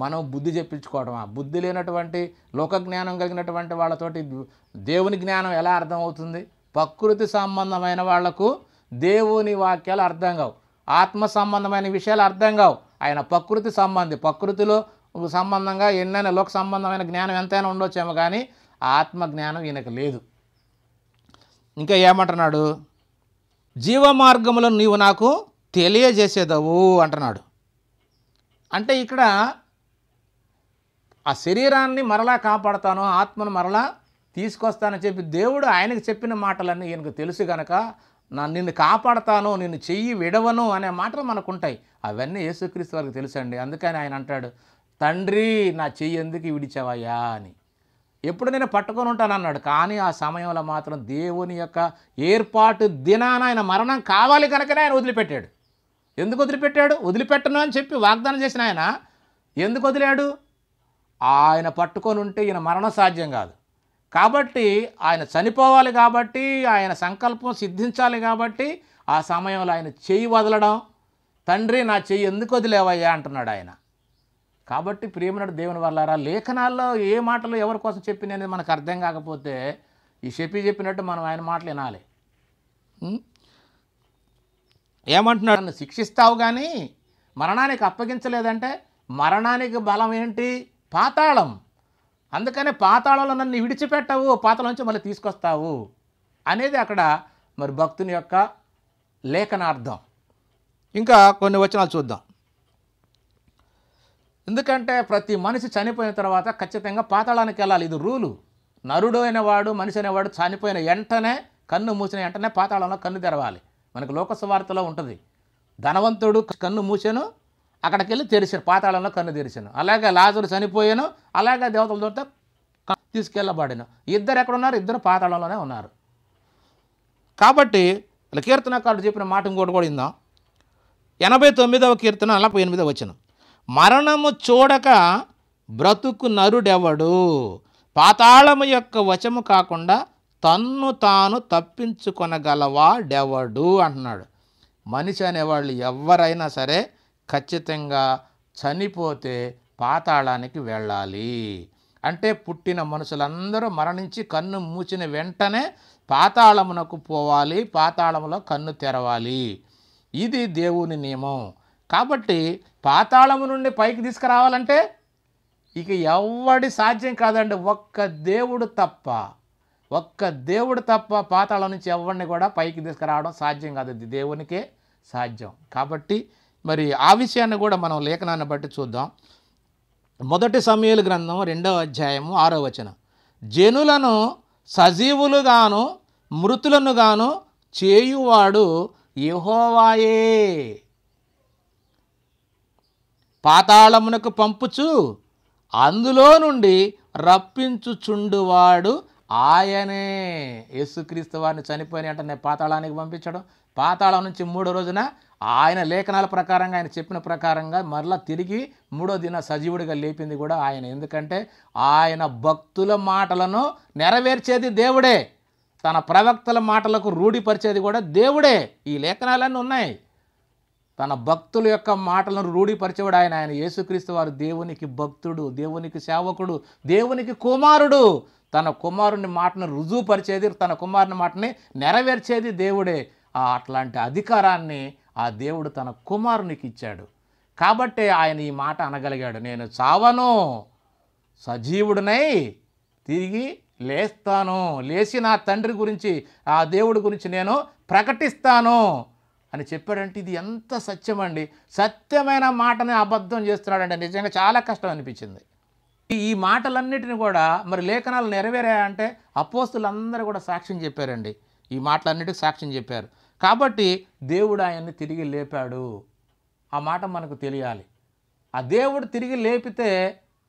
మనం బుద్ధి చెప్పించుకోవడమా? బుద్ధి లేనటువంటి లోక జ్ఞానం కలిగినటువంటి వాళ్ళతోటి దేవుని జ్ఞానం ఎలా అర్థమవుతుంది? ప్రకృతి సంబంధమైన వాళ్లకు దేవుని వాక్యాలు అర్థం కావు, ఆత్మ సంబంధమైన విషయాలు అర్థం కావు. ఆయన ప్రకృతి ప్రకృతిలో సంబంధంగా ఎన్నైనా లోక సంబంధమైన జ్ఞానం ఎంతైనా ఉండొచ్చేమో కానీ ఆత్మ జ్ఞానం ఈయనకు లేదు. ఇంకా ఏమంటున్నాడు, జీవమార్గములను నీవు నాకు తెలియజేసేదవు అంటున్నాడు. అంటే ఇక్కడ ఆ శరీరాన్ని మరలా కాపాడుతాను, ఆత్మను మరలా తీసుకొస్తానని చెప్పి దేవుడు ఆయనకు చెప్పిన మాటలన్నీ ఈయనకు తెలుసు కనుక నిన్ను కాపాడుతాను, నిన్ను చెయ్యి విడవను అనే మాటలు మనకు ఉంటాయి. అవన్నీ యేసుక్రీస్తు వారికి తెలుసండి. అందుకని ఆయన అంటాడు, తండ్రి నా చెయ్యి ఎందుకు విడిచావయ్యా అని. ఎప్పుడు నేను పట్టుకొని ఉంటాను అన్నాడు. కానీ ఆ సమయంలో మాత్రం దేవుని యొక్క ఏర్పాటు దినాన ఆయన మరణం కావాలి కనుకనే ఆయన వదిలిపెట్టాడు. ఎందుకు వదిలిపెట్టాడు? వదిలిపెట్టను అని చెప్పి వాగ్దానం చేసిన ఆయన ఎందుకు వదిలాడు? ఆయన పట్టుకొని ఉంటే ఈయన మరణం సాధ్యం కాదు. కాబట్టి ఆయన చనిపోవాలి, కాబట్టి ఆయన సంకల్పం సిద్ధించాలి, కాబట్టి ఆ సమయంలో ఆయన చెయ్యి వదలడం, తండ్రి నా చెయ్యి ఎందుకు వదిలేవయ్యా అంటున్నాడు ఆయన. కాబట్టి ప్రియమైన దేవుని వాళ్ళారా, లేఖనాల్లో ఏ మాటలు ఎవరి కోసం చెప్పినది మనకు అర్థం కాకపోతే ఈ చెప్పినట్టు మనం ఆయన మాటలు వినాలి. ఏమంటున్నాడు, నన్ను శిక్షిస్తావు కానీ మరణానికి అప్పగించలేదంటే మరణానికి బలం ఏంటి? పాతాళం. అందుకనే పాతాళంలో నన్ను విడిచిపెట్టవు, పాతాళం నుంచి మళ్ళీ తీసుకొస్తావు అనేది అక్కడ మరి భక్తుని యొక్క లేఖనార్థం. ఇంకా కొన్ని వచనాలు చూద్దాం. ఎందుకంటే ప్రతి మనిషి చనిపోయిన తర్వాత ఖచ్చితంగా పాతాళానికి వెళ్ళాలి, ఇది రూలు. నరుడు అయినవాడు, మనిషి అనేవాడు చనిపోయిన వెంటనే, కన్ను మూసిన వెంటనే పాతాళంలో కన్ను తెరవాలి. మనకు లోక సువార్తలో ఉంటుంది, ధనవంతుడు కన్ను మూసాను, అక్కడికి వెళ్ళి తెరిచాను, పాతాళంలో కన్ను తెరిచాను. అలాగే లాజరు చనిపోయాను, అలాగే దేవతలతో తీసుకెళ్ళబడిను. ఇద్దరు ఎక్కడున్నారు? ఇద్దరు పాతాళంలోనే ఉన్నారు. కాబట్టి కీర్తనకారుడు చెప్పిన మాట ఇంకోటి కూడా ఇందాం. 89వ కీర్తన 48వ వచనం, మరణము చూడక బ్రతుకు నరుడెవడు, పాతాళము యొక్క వశము కాకుండా తన్ను తాను తప్పించుకొనగలవాడెవడు అంటున్నాడు. మనిషి అనేవాళ్ళు ఎవరైనా సరే ఖచ్చితంగా చనిపోతే పాతాళానికి వెళ్ళాలి. అంటే పుట్టిన మనుషులందరూ మరణించి కన్ను మూసిన వెంటనే పాతాళమునకు పోవాలి, పాతాళములో కన్ను తెరవాలి. ఇది దేవుని నియమం. కాబట్టి పాతాళము నుండి పైకి తీసుకురావాలంటే ఇక ఎవడి సాధ్యం కాదండి, ఒక్క దేవుడు తప్ప పాతాళం నుంచి ఎవరిని కూడా పైకి తీసుకురావడం సాధ్యం కాదు, అది దేవునికే సాధ్యం. కాబట్టి మరి ఆ విషయాన్ని కూడా మనం లేఖనాన్ని బట్టి చూద్దాం. 1 సమూయేలు గ్రంథం 2వ అధ్యాయము 6వ వచనం, జనులను సజీవులుగాను మృతులను గాను చేయువాడు యెహోవాయే, పాతాళమునకు పంపుచు అందులో నుండి రప్పించుచుండువాడు ఆయనే. యేసుక్రీస్తు వారిని చనిపోయిన వెంటనే పాతాళానికి పంపించడం, పాతాళం నుంచి 3వ రోజున ఆయన లేఖనాల ప్రకారంగా ఆయన చెప్పిన ప్రకారంగా మరలా తిరిగి 3వ దిన సజీవుడిగా లేపింది కూడా ఆయన. ఎందుకంటే ఆయన భక్తుల మాటలను నెరవేర్చేది దేవుడే, తన ప్రవక్తల మాటలకు రూఢిపరిచేది కూడా దేవుడే. ఈ లేఖనాలన్నీ ఉన్నాయి. తన భక్తుల యొక్క మాటలను రూఢిపరిచేవాడు ఆయన. ఆయన యేసుక్రీస్తు వారు దేవునికి భక్తుడు, దేవునికి సేవకుడు, దేవునికి కుమారుడు. తన కుమారుని మాటను రుజువుపరిచేది, తన కుమారుని మాటని నెరవేర్చేది దేవుడే. అట్లాంటి అధికారాన్ని ఆ దేవుడు తన కుమారునికి ఇచ్చాడు. కాబట్టి ఆయన ఈ మాట అనగలిగాడు, నేను చావను, సజీవుడినై తిరిగి లేస్తాను, లేచి నా తండ్రి గురించి, ఆ దేవుడి గురించి నేను ప్రకటిస్తాను అని చెప్పాడంటే ఇది ఎంత సత్యం అండి. సత్యమైన మాటని అబద్ధం చేస్తున్నాడంటే నిజంగా చాలా కష్టం అనిపించింది. ఈ మాటలన్నిటిని కూడా మరి లేఖనాలు నెరవేరాయంటే అపోస్తులందరూ కూడా సాక్ష్యం చెప్పారండి. ఈ మాటలన్నిటికీ సాక్ష్యం చెప్పారు. కాబట్టి దేవుడు ఆయన్ని తిరిగి లేపాడు. ఆ మాట మనకు తెలియాలి. ఆ దేవుడు తిరిగి లేపితే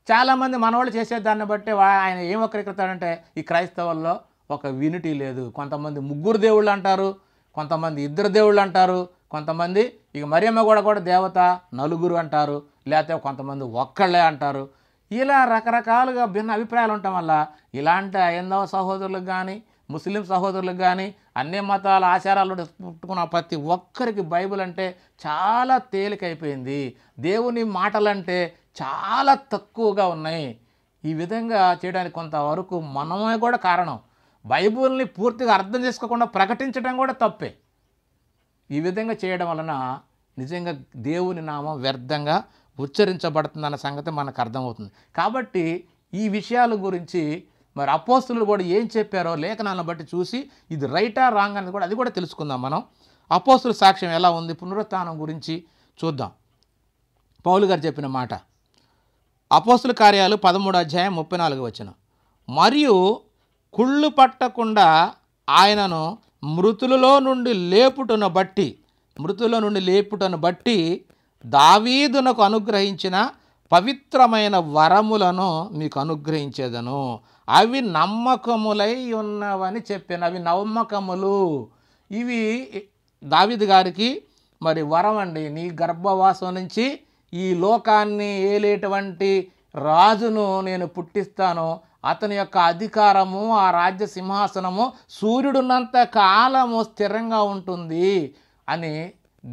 చాలామంది మనవాళ్ళు చేసేదాన్ని బట్టి ఆయన ఏం వక్రీకరిస్తాడంటే ఈ క్రైస్తవుల్లో ఒక యూనిటీ లేదు. కొంతమంది 3 దేవుళ్ళు అంటారు, కొంతమంది 2 దేవుళ్ళు అంటారు, కొంతమంది ఇక మరియమ్మ కూడా దేవత 4 అంటారు, లేకపోతే కొంతమంది ఒక్కళ్ళే అంటారు. ఇలా రకరకాలుగా భిన్న అభిప్రాయాలు ఉండటం వల్ల ఇలాంటి హైందవ సహోదరులకు కానీ ముస్లిం సహోదరులకు కానీ అన్ని మతాల ఆచారాలు పుట్టుకున్న ప్రతి ఒక్కరికి బైబిల్ అంటే చాలా తేలికైపోయింది. దేవుని మాటలంటే చాలా తక్కువగా ఉన్నాయి. ఈ విధంగా చేయడానికి కొంతవరకు మనమే కూడా కారణం. బైబిల్ని పూర్తిగా అర్థం చేసుకోకుండా ప్రకటించడం కూడా తప్పే. ఈ విధంగా చేయడం వలన నిజంగా దేవుని నామం వ్యర్థంగా ఉచ్చరించబడుతుందన్న సంగతి మనకు అర్థమవుతుంది. కాబట్టి ఈ విషయాల గురించి మరి అపోస్తులు కూడా ఏం చెప్పారో లేఖనాలను బట్టి చూసి ఇది రైటా రాంగ్ అనేది కూడా అది కూడా తెలుసుకుందాం మనం. అపోస్తుల సాక్ష్యం ఎలా ఉంది పునరుత్థానం గురించి చూద్దాం. పౌలు గారు చెప్పిన మాట అపోస్తుల కార్యాలు 13:34 మరియు కుళ్ళు పట్టకుండా ఆయనను మృతులలో నుండి లేపుటను బట్టి దావీదునకు అనుగ్రహించిన పవిత్రమైన వరములను మీకు అనుగ్రహించేదను, అవి నమ్మకములై ఉన్నవని చెప్పాను. అవి నమ్మకములు. ఇవి దావీదు గారికి మరి వరం అండి. నీ గర్భవాసం నుంచి ఈ లోకాన్ని ఏలేటువంటి రాజును నేను పుట్టిస్తాను, అతని యొక్క అధికారము ఆ రాజ్య సింహాసనము సూర్యుడున్నంత కాలము స్థిరంగా ఉంటుంది అని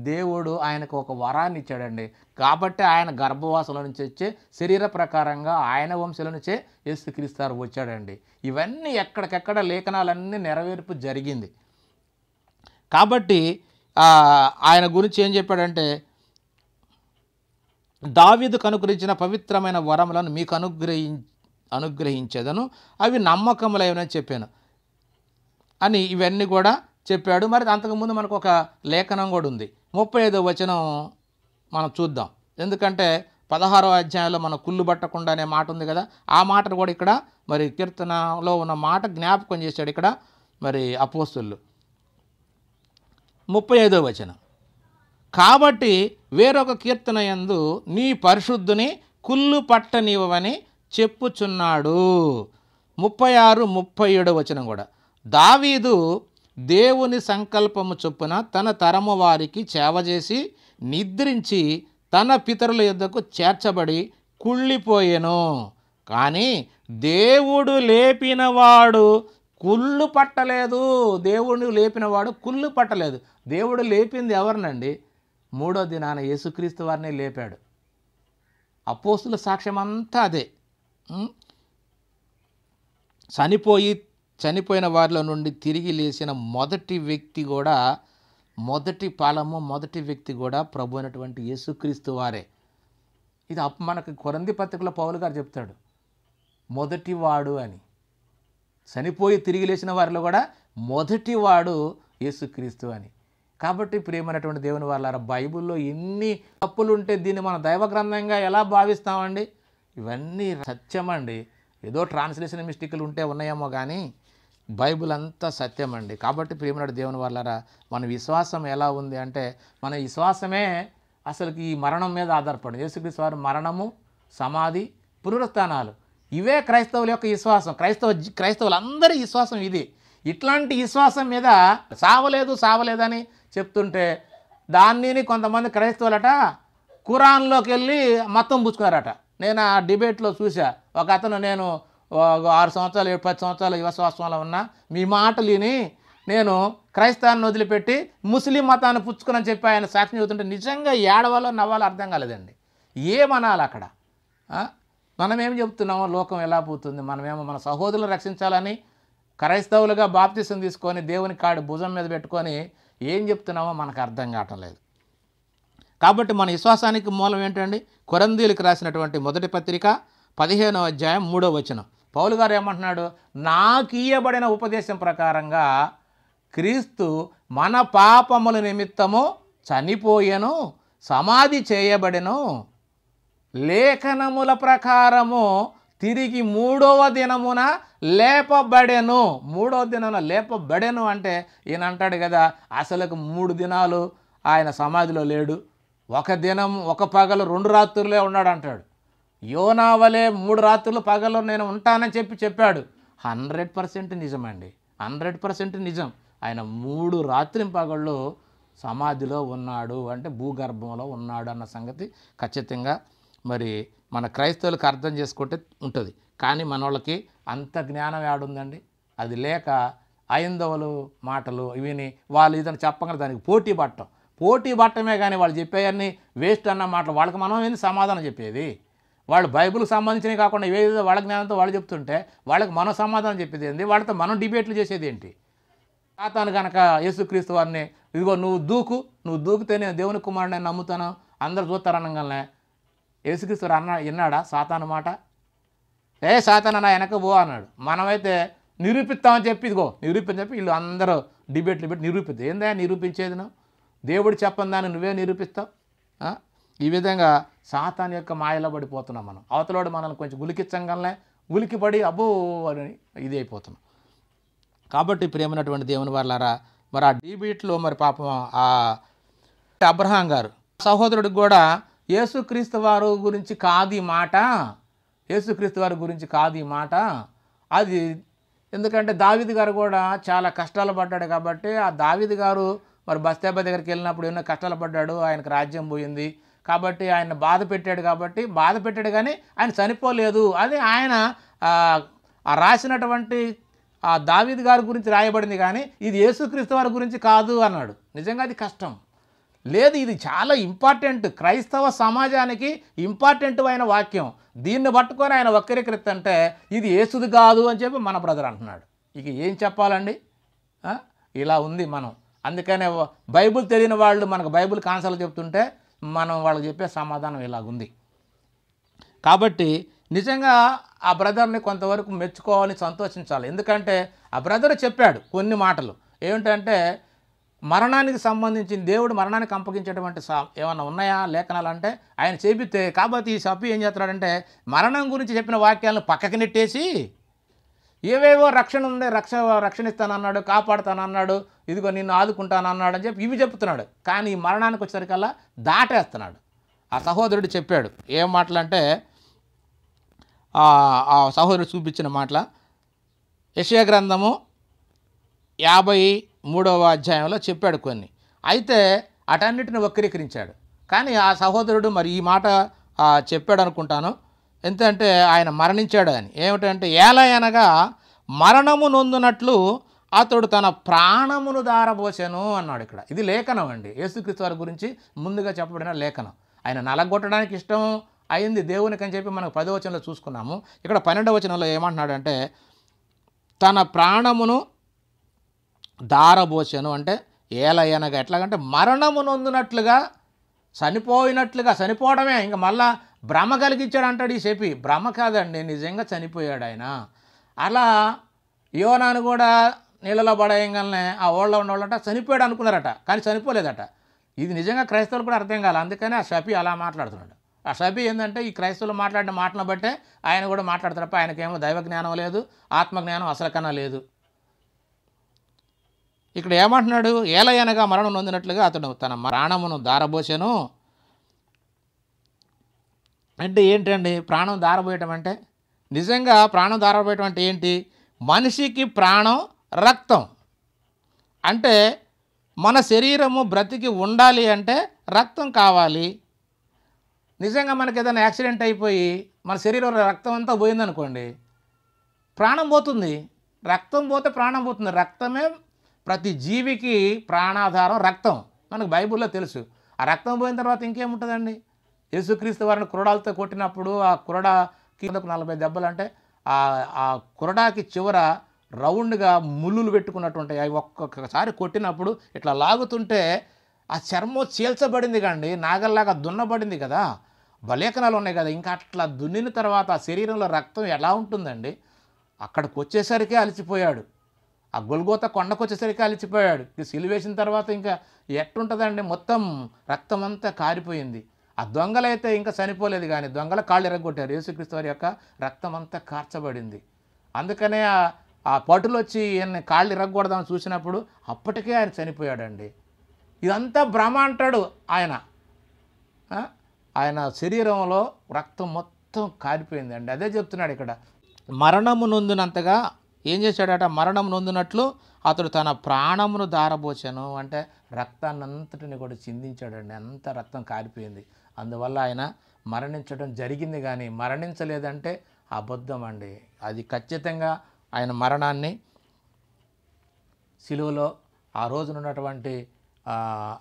దేవుడు ఆయనకు ఒక వరాన్ని ఇచ్చాడండి. కాబట్టి ఆయన గర్భవాసంలో నుంచి వచ్చే శరీర ప్రకారంగా ఆయన వంశంలో నుంచే యేసుక్రీస్తు వచ్చాడండి. ఇవన్నీ ఎక్కడికెక్కడ లేఖనాలన్నీ నెరవేర్పు జరిగింది. కాబట్టి ఆయన గురించి ఏం చెప్పాడంటే దావీదుకు అనుగ్రహించిన పవిత్రమైన వరములను మీకు అనుగ్రహించేదను, అవి నమ్మకములైనని చెప్పాను అని ఇవన్నీ కూడా చెప్పాడు. మరి అంతకుముందు మనకు ఒక లేఖనం కూడా ఉంది. 35వ వచనం మనం చూద్దాం. ఎందుకంటే 16వ అధ్యాయంలో మన కుళ్ళు పట్టకుండా అనే మాట ఉంది కదా, ఆ మాటను కూడా ఇక్కడ మరి కీర్తనలో ఉన్న మాట జ్ఞాపకం చేశాడు ఇక్కడ మరి అపోస్తులు. 35వ వచనం కాబట్టి వేరొక కీర్తన యందు నీ పరిశుద్ధుని కుళ్ళు పట్టనివ్వని చెప్పుచున్నాడు. 36, 37వ వచనం కూడా దావీదు దేవుని సంకల్పము చొప్పున తన తరము వారికి చేవజేసి నిద్రించి తన పితరుల యొద్దకు చేర్చబడి కుళ్ళిపోయెను, కానీ దేవుడు లేపినవాడు కుళ్ళు పట్టలేదు. దేవుడు లేపినవాడు కుళ్ళు పట్టలేదు. దేవుడు లేపింది ఎవరినండి? 3వ దినాన యేసుక్రీస్తు వారిని లేపాడు. అపోస్తుల సాక్ష్యం అంతా అదే. చనిపోయిన వారిలో నుండి తిరిగి లేచిన మొదటి వ్యక్తి కూడా ప్రభు అయినటువంటి యేసుక్రీస్తు వారే. ఇది మనకి కొరింథీ పత్రికలో పౌలు గారు చెప్తాడు మొదటివాడు అని. చనిపోయి తిరిగి లేచిన వారిలో కూడా మొదటివాడు యేసుక్రీస్తు అని. కాబట్టి ప్రియమైనటువంటి దేవుని వాళ్ళారా, బైబిల్లో ఎన్ని తప్పులు ఉంటే దీన్ని మనం దైవ గ్రంథంగా ఎలా భావిస్తామండి? ఇవన్నీ సత్యమండి. ఏదో ట్రాన్స్లేషన్ మిస్టేకులు ఉంటే ఉన్నాయేమో కానీ బైబిల్ అంతా సత్యం అండి. కాబట్టి ప్రియమైన దేవుని వాళ్ళారా, మన విశ్వాసం ఎలా ఉంది అంటే మన విశ్వాసమే అసలుకి ఈ మరణం మీద ఆధారపడింది. యేసుక్రీస్తు వారి మరణము, సమాధి, పునరుత్థానాలు ఇవే క్రైస్తవుల యొక్క విశ్వాసం. క్రైస్తవులందరి విశ్వాసం ఇది. ఇట్లాంటి విశ్వాసం మీద సావలేదని చెప్తుంటే దాన్ని కొంతమంది క్రైస్తవులట ఖురాన్లోకి వెళ్ళి మతం పుచ్చుకున్నారట. నేను ఆ డిబేట్లో చూసా. ఒక అతను నేను 6 సంవత్సరాలు 10 సంవత్సరాలు విశ్వాసంలో ఉన్నా, మీ మాటలు విని నేను క్రైస్తవాన్ని వదిలిపెట్టి ముస్లిం మతాన్ని పుచ్చుకుని చెప్పి ఆయన సాక్ష్యం చెబుతుంటే నిజంగా ఏడవాలో నవ్వాలో అర్థం కాలేదండి. ఏమనాలి అక్కడ? మనమేం చెప్తున్నామో లోకం ఎలా పోతుంది? మనమేమో మన సహోదరులను రక్షించాలని క్రైస్తవులుగా బాప్తిసం తీసుకొని దేవుని కాడి భుజం మీద పెట్టుకొని ఏం చెప్తున్నామో మనకు అర్థం కావటం లేదు. కాబట్టి మన విశ్వాసానికి మూలం ఏంటండి? కొరింథీయులకు రాసినటువంటి మొదటి పత్రిక 15వ అధ్యాయం 3వ వచనం. పౌలు గారు ఏమంటున్నాడు? నాకు ఇయ్యబడిన ఉపదేశం ప్రకారంగా క్రీస్తు మన పాపముల నిమిత్తము చనిపోయెను, సమాధి చేయబడెను, లేఖనముల ప్రకారము తిరిగి 3వ దినమున లేపబడెను. 3వ దినమున లేపబడెను అంటే ఈయన అంటాడు కదా, అసలుకు 3 దినాలు ఆయన సమాధిలో లేడు, ఒక దినం ఒక పగలు 2 రాత్రులే ఉన్నాడు అంటాడు. యోనా వలె 3 రాత్రులు పగలు నేను ఉంటానని చెప్పాడు. 100% నిజమండి, 100% నిజం. ఆయన 3 రాత్రింపగళ్ళు సమాధిలో ఉన్నాడు అంటే భూగర్భంలో ఉన్నాడు అన్న సంగతి ఖచ్చితంగా మరి మన క్రైస్తవులకు అర్థం చేసుకుంటే ఉంటుంది. కానీ మన వాళ్ళకి అంత జ్ఞానం ఏడుందండి? అది లేక ఐందవులు మాటలు విని వాళ్ళు ఇదని చెప్పగానే దానికి పోటీ పట్టమే కానీ వాళ్ళు చెప్పేవన్నీ వేస్ట్ అన్న మాటలు వాళ్ళకి మనం ఏంది సమాధానం చెప్పేది? వాళ్ళు బైబిల్కి సంబంధించినవి కాకుండా ఏదో వాళ్ళ జ్ఞానంతో వాళ్ళు చెప్తుంటే వాళ్ళకి మనం సమాధానం చెప్పేది ఏంది? వాళ్ళతో మనం డిబేట్లు చేసేది ఏంటి? సాతాను కనుక యేసుక్రీస్తు వారిని ఇదిగో నువ్వు దూకితే నేను దేవుని కుమారుడిని నమ్ముతాను అందరు చూస్తారనగానే యేసుక్రీస్తు విన్నాడా సాతాను మాట? సాతాను నా వెనక పో అన్నాడు. మనమైతే నిరూపిస్తామని చెప్పి ఇదిగో నిరూపించని చెప్పి వీళ్ళు అందరూ డిబేట్లు పెట్టి నిరూపిద్దాం. ఏందా నిరూపించేది? నువ్వు దేవుడు చెప్పని దాన్ని నువ్వే నిరూపిస్తావు. ఈ విధంగా సాతాను యొక్క మాయలో పడిపోతున్నాం మనం. అవతలోడు మనల్ని కొంచెం ఉలికిచ్చంగానే ఉలికిపడి అబ్బో అని ఇది అయిపోతున్నాం. కాబట్టి ప్రేమైనటువంటి దేవుని వాళ్ళారా, మరి ఆ డిబేట్లో మరి పాపం ఆ అబ్రహాం గారు సహోదరుడికి కూడా యేసుక్రీస్తు వారి గురించి కాదు ఈ మాట, అది ఎందుకంటే దావీదు గారు కూడా చాలా కష్టాలు పడ్డాడు కాబట్టి ఆ దావీదు గారు మరి బస్తేబా దగ్గరికి వెళ్ళినప్పుడు ఎన్నో కష్టాలు పడ్డాడు, ఆయనకు రాజ్యం పోయింది కాబట్టి ఆయన బాధ పెట్టాడు కానీ ఆయన చనిపోలేదు. అది ఆయన రాసినటువంటి ఆ దావీదు గారి గురించి రాయబడింది కానీ ఇది యేసుక్రీస్తు వారి గురించి కాదు అన్నాడు. నిజంగా అది కష్టం లేదు, ఇది చాలా ఇంపార్టెంట్, క్రైస్తవ సమాజానికి ఇంపార్టెంట్ అయిన వాక్యం. దీన్ని పట్టుకొని ఆయన వక్రీకరిస్తుంటే ఇది యేసుది కాదు అని చెప్పి మన బ్రదర్ అంటున్నాడు. ఇక ఏం చెప్పాలండి? ఇలా ఉంది మనం. అందుకనే బైబిల్ తెలియని వాళ్ళు మనకు బైబిల్ కాన్సెప్ట్లు చెప్తుంటే మనం వాళ్ళకి చెప్పే సమాధానం ఇలాగుంది. కాబట్టి నిజంగా ఆ బ్రదర్ని కొంతవరకు మెచ్చుకోవాలని సంతోషించాలి. ఎందుకంటే ఆ బ్రదర్ చెప్పాడు కొన్ని మాటలు ఏమిటంటే మరణానికి సంబంధించి దేవుడు మరణానికి అప్పగించేటువంటి ఏమన్నా ఉన్నాయా లేఖనాలు అంటే ఆయన చెబితే, కాబట్టి ఈ సభ్యు ఏం చేస్తున్నాడంటే మరణం గురించి చెప్పిన వాక్యాలను పక్కకి నెట్టేసి ఏవేవో రక్షణ ఉంది, రక్షణ ఇస్తానన్నాడు, కాపాడుతానన్నాడు, ఇదిగో నిన్ను ఆదుకుంటానన్నాడు అని చెప్పి ఇవి చెప్తున్నాడు. కానీ ఈ మరణానికి వచ్చేసరికల్లా దాటేస్తున్నాడు. ఆ సహోదరుడు చెప్పాడు ఏం మాటలంటే ఆ సహోదరుడు చూపించిన మాటల యెషయా గ్రంథము 53వ అధ్యాయంలో చెప్పాడు కొన్ని. అయితే అటన్నిటిని వక్రీకరించాడు. కానీ ఆ సహోదరుడు మరి ఈ మాట చెప్పాడు అనుకుంటాను. ఎందుకంటే ఆయన మరణించాడు అని. ఏమిటంటే ఏలయనగా మరణము నొందునట్లు అతడు తన ప్రాణమును దారబోసెను అన్నాడు. ఇక్కడ ఇది లేఖనం అండి, యేసుక్రీస్తు వారి గురించి ముందుగా చెప్పబడిన లేఖనం. ఆయన నలగొట్టడానికి ఇష్టం అయింది దేవునికి అని చెప్పి మనకు 10వ వచనంలో చూసుకున్నాము. ఇక్కడ 12వ వచనంలో ఏమంటున్నాడంటే తన ప్రాణమును దారబోసెను అంటే ఏలయనగా ఎట్లాగంటే మరణము నొందునట్లుగా చనిపోవడమే. ఇంకా మళ్ళా భ్రమ కలిగించాడు అంటాడు ఈ చెప్పి. భ్రమ కాదండి, నిజంగా చనిపోయాడు ఆయన. అలా యోనాను కూడా నీళ్ళలో పడేయంగానే ఆ ఓళ్ళలో ఉన్నవాళ్ళంట చనిపోయాడు అనుకున్నారట, కానీ చనిపోలేదట. ఇది నిజంగా క్రైస్తవులు కూడా అర్థం కాదు. అందుకని ఆ షఫీ అలా మాట్లాడుతున్నాడు. ఆ షఫీ ఏంటంటే ఈ క్రైస్తవులు మాట్లాడిన మాటలను బట్టే ఆయన కూడా మాట్లాడతారప్ప. ఆయనకేమో దైవ జ్ఞానం లేదు, ఆత్మజ్ఞానం అసలు కన్నా లేదు. ఇక్కడ ఏమంటున్నాడు? ఏలయనగా మరణం నొందినట్లుగా అతడు తన ప్రాణమును దారబోసెను అంటే ఏంటండి? ప్రాణం దారబోయటం అంటే నిజంగా ప్రాణం దారబోయటం అంటే ఏంటి? మనిషికి ప్రాణం రక్తం. అంటే మన శరీరము బ్రతికి ఉండాలి అంటే రక్తం కావాలి. నిజంగా మనకి ఏదైనా యాక్సిడెంట్ అయిపోయి మన శరీరంలో రక్తం అంతా పోయిందనుకోండి, ప్రాణం పోతుంది. రక్తం పోతే ప్రాణం పోతుంది. రక్తమే ప్రతి జీవికి ప్రాణాధారం రక్తం, మనకు బైబిల్లో తెలుసు. ఆ రక్తం పోయిన తర్వాత ఇంకేముంటుందండి? యేసుక్రీస్తు వారిని కురడాలతో కొట్టినప్పుడు ఆ కురడాకి 40 దెబ్బలు అంటే ఆ కురడాకి చివర రౌండ్గా ముళ్ళులు పెట్టుకున్నటువంటి అవి ఒక్కొక్కసారి కొట్టినప్పుడు ఇట్లా లాగుతుంటే ఆ చర్మం చీల్చబడింది కండి, నాగల్లాగా దున్నబడింది కదా, బలేఖనాలు ఉన్నాయి కదా. ఇంకా అట్లా దున్నిన తర్వాత ఆ శరీరంలో రక్తం ఎలా ఉంటుందండి? అక్కడికి వచ్చేసరికి అలసిపోయాడు. ఆ గొల్గోతా కొండకు వచ్చేసరికి అలిచిపోయాడు. సిలువేసిన తర్వాత ఇంకా ఎట్టుంటుందండి, మొత్తం రక్తం అంతా కారిపోయింది. ఆ దొంగలైతే ఇంకా చనిపోలేదు, కానీ దొంగల కాళ్ళు ఎరగొట్టారు. యేసుక్రీస్తు వారి యొక్క రక్తం అంతా కార్చబడింది. అందుకనే ఆ పటులు వచ్చి ఈయన్ని కాళ్ళు ఇరగకూడదామని చూసినప్పుడు అప్పటికే ఆయన చనిపోయాడండి. ఇదంతా భ్రమ అంటాడు ఆయన. ఆయన శరీరంలో రక్తం మొత్తం కారిపోయిందండి. అదే చెప్తున్నాడు ఇక్కడ. మరణము నొందినంతగా ఏం చేశాడట, మరణం నొందినట్లు అతడు తన ప్రాణమును దారబోచాను అంటే రక్తాన్ని అంతటిని కూడా చిందించాడండి. అంత రక్తం కారిపోయింది. అందువల్ల ఆయన మరణించడం జరిగింది, కానీ మరణించలేదంటే అబద్ధం అండి. అది ఖచ్చితంగా ఆయన మరణాన్ని సిలువలో ఆ రోజున ఉన్నటువంటి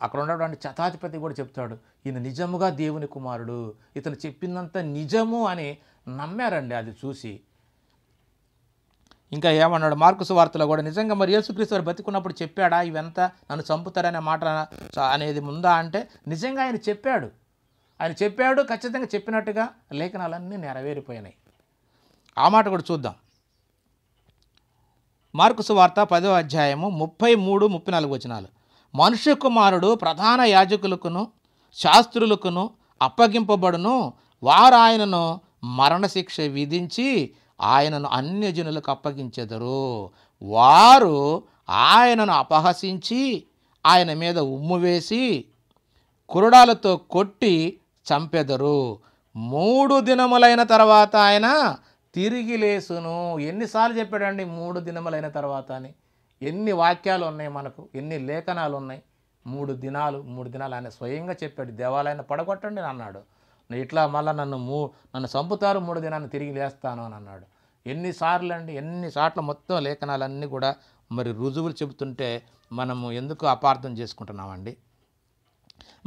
అక్కడ ఉన్నటువంటి శతాధిపతి కూడా చెప్తాడు, ఈయన నిజముగా దేవుని కుమారుడు, ఇతను చెప్పిందంత నిజము అని నమ్మారండి అది చూసి. ఇంకా ఏమన్నాడు మార్కు సువార్తలో కూడా, నిజంగా మరి యేసుక్రీస్తు వారు బతికున్నప్పుడు చెప్పాడా ఇవంతా నన్ను చంపుతారనే మాట అనేది ఉందా అంటే నిజంగా ఆయన చెప్పాడు. ఖచ్చితంగా చెప్పినట్టుగా లేఖనాలన్నీ నెరవేరిపోయినాయి. ఆ మాట కూడా చూద్దాం. మార్కు సువార్త 10వ అధ్యాయము 33-34 వచనాలు. మనుష్య కుమారుడు ప్రధాన యాజకులకును శాస్త్రులకును అప్పగింపబడును, వారు ఆయనను మరణశిక్ష విధించి ఆయనను అన్యజనులకు అప్పగించెదరు. వారు ఆయనను అపహసించి ఆయన మీద ఉమ్ము వేసి కురుడాలతో కొట్టి చంపెదరు. 3 దినములైన తర్వాత ఆయన తిరిగి లేసును. ఎన్నిసార్లు చెప్పాడండి 3 దినములైన తర్వాత అని? ఎన్ని వాక్యాలు ఉన్నాయి మనకు, ఎన్ని లేఖనాలు ఉన్నాయి. 3 దినాలు ఆయన స్వయంగా చెప్పాడు. దేవాలయాన్ని పడగొట్టండి అన్నాడు, ఇట్లా మళ్ళీ నన్ను చంపుతారు, 3 దినాన్ని తిరిగి లేస్తాను అని అన్నాడు. ఎన్నిసార్లు అండి, ఎన్నిసార్లు మొత్తం లేఖనాలన్నీ కూడా మరి రుజువులు చెబుతుంటే మనము ఎందుకు అపార్థం చేసుకుంటున్నామండి?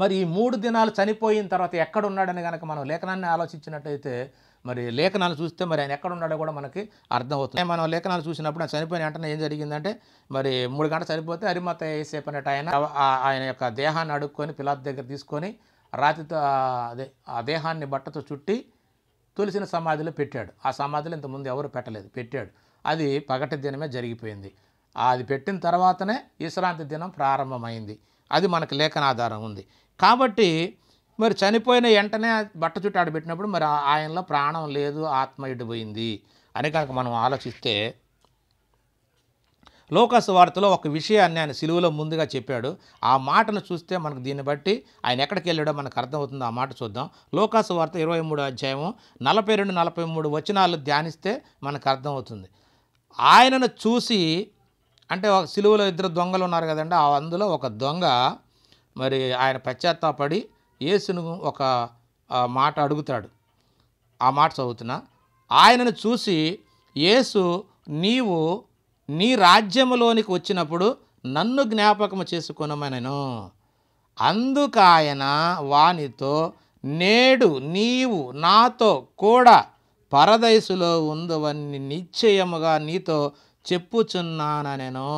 మరి ఈ 3 దినాలు చనిపోయిన తర్వాత ఎక్కడున్నాడని కనుక మనం లేఖనాన్ని ఆలోచించినట్టయితే, మరి లేఖనాలు చూస్తే మరి ఆయన ఎక్కడున్నాడో కూడా మనకి అర్థమవుతుంది. మనం లేఖనాలు చూసినప్పుడు ఆయన చనిపోయిన వెంటనే ఏం జరిగిందంటే, మరి 3 గంటలు చనిపోతే అరిమత్తయి యోసేపు అనేట ఆయన యొక్క దేహాన్ని అడుక్కొని పిలాతు దగ్గర తీసుకొని రాతితో ఆ దేహాన్ని బట్టతో చుట్టి తులసిన సమాధిలో పెట్టాడు. ఆ సమాధిలో ఇంతకుముందు ఎవరు పెట్టాడు. అది పగటి దినమే జరిగిపోయింది. అది పెట్టిన తర్వాతనే విశ్రాంతి దినం ప్రారంభమైంది. అది మనకు లేఖనాధారం ఉంది. కాబట్టి మరి చనిపోయిన వెంటనే బట్ట చుట్టూ ఆడబెట్టినప్పుడు మరి ఆయనలో ప్రాణం లేదు, ఆత్మ ఇడిపోయింది అని కనుక మనం ఆలోచిస్తే, లోకాసు వార్తలో ఒక విషయాన్ని ఆయన సిలువలో ముందుగా చెప్పాడు. ఆ మాటను చూస్తే మనకు దీన్ని బట్టి ఆయన ఎక్కడికి వెళ్ళాడో మనకు అర్థమవుతుంది. ఆ మాట చూద్దాం. లోకాసు వార్త 23వ అధ్యాయము 42-43 వచనాలు ధ్యానిస్తే మనకు అర్థమవుతుంది. ఆయనను చూసి, అంటే ఒక సిలువలో 2 దొంగలు ఉన్నారు కదండి, అందులో ఒక దొంగ మరి ఆయన పశ్చాత్తాపడి యేసును ఒక మాట అడుగుతాడు. ఆ మాట చదువుతున్నా. ఆయనను చూసి యేసు, నీవు నీ రాజ్యములోనికి వచ్చినప్పుడు నన్ను జ్ఞాపకము చేసుకొనమనెను. అందుకు ఆయన వానితో, నేడు నీవు నాతో కూడా పరదైసులో ఉందవని నిశ్చయముగా నీతో చెప్పుచున్నానెను.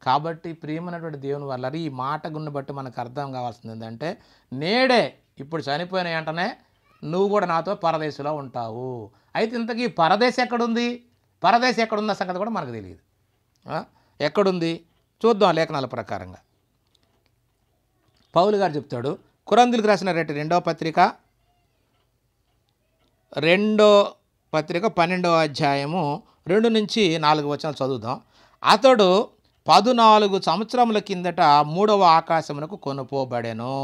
కాబట్టి ప్రియమైనటువంటి దేవుని వల్ల ఈ మాట గున్న బట్టి మనకు అర్థం కావాల్సింది ఏంటంటే, నేడే ఇప్పుడు చనిపోయిన వెంటనే నువ్వు కూడా నాతో పరదేశంలో ఉంటావు. అయితే ఇంతకీ పరదేశం ఎక్కడుంది? పరదేశం ఎక్కడున్న సంగతి కూడా మనకు తెలియదు. ఎక్కడుంది చూద్దాం లేఖనాల ప్రకారంగా. పౌలు గారు చెప్తాడు, కొరింథీయులకు రాసిన 2వ పత్రిక 12వ అధ్యాయము 2-4 వచనాలు చదువుదాం. అతడు 14 సంవత్సరముల కిందట 3వ ఆకాశమునకు కొనుపోబడెను.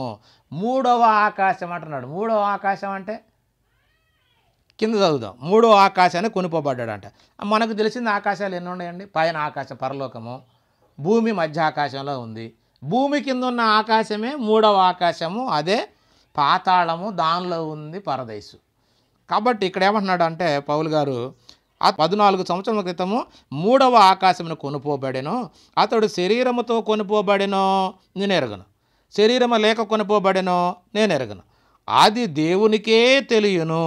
3వ ఆకాశం అంటున్నాడు. 3వ ఆకాశం అంటే కింద చదువుదాం. 3వ ఆకాశాన్ని కొనుపోబడ్డాడంట. మనకు తెలిసిన ఆకాశాలు ఎన్ని ఉన్నాయండి? పైన ఆకాశం పరలోకము, భూమి మధ్య ఆకాశంలో ఉంది. భూమి కింద ఉన్న ఆకాశమే 3వ ఆకాశము, అదే పాతాళము, దానిలో ఉంది పరదేశు. కాబట్టి ఇక్కడ ఏమంటున్నాడు అంటే పౌలు గారు, 14 సంవత్సరాల క్రితము 3వ ఆకాశమును కొనుపోబడెను. అతడు శరీరముతో కొనుపోబడెనో నేను ఎరగను, శరీరము లేక కొనుపోబడెనో నేను ఎరగను, అది దేవునికే తెలియను.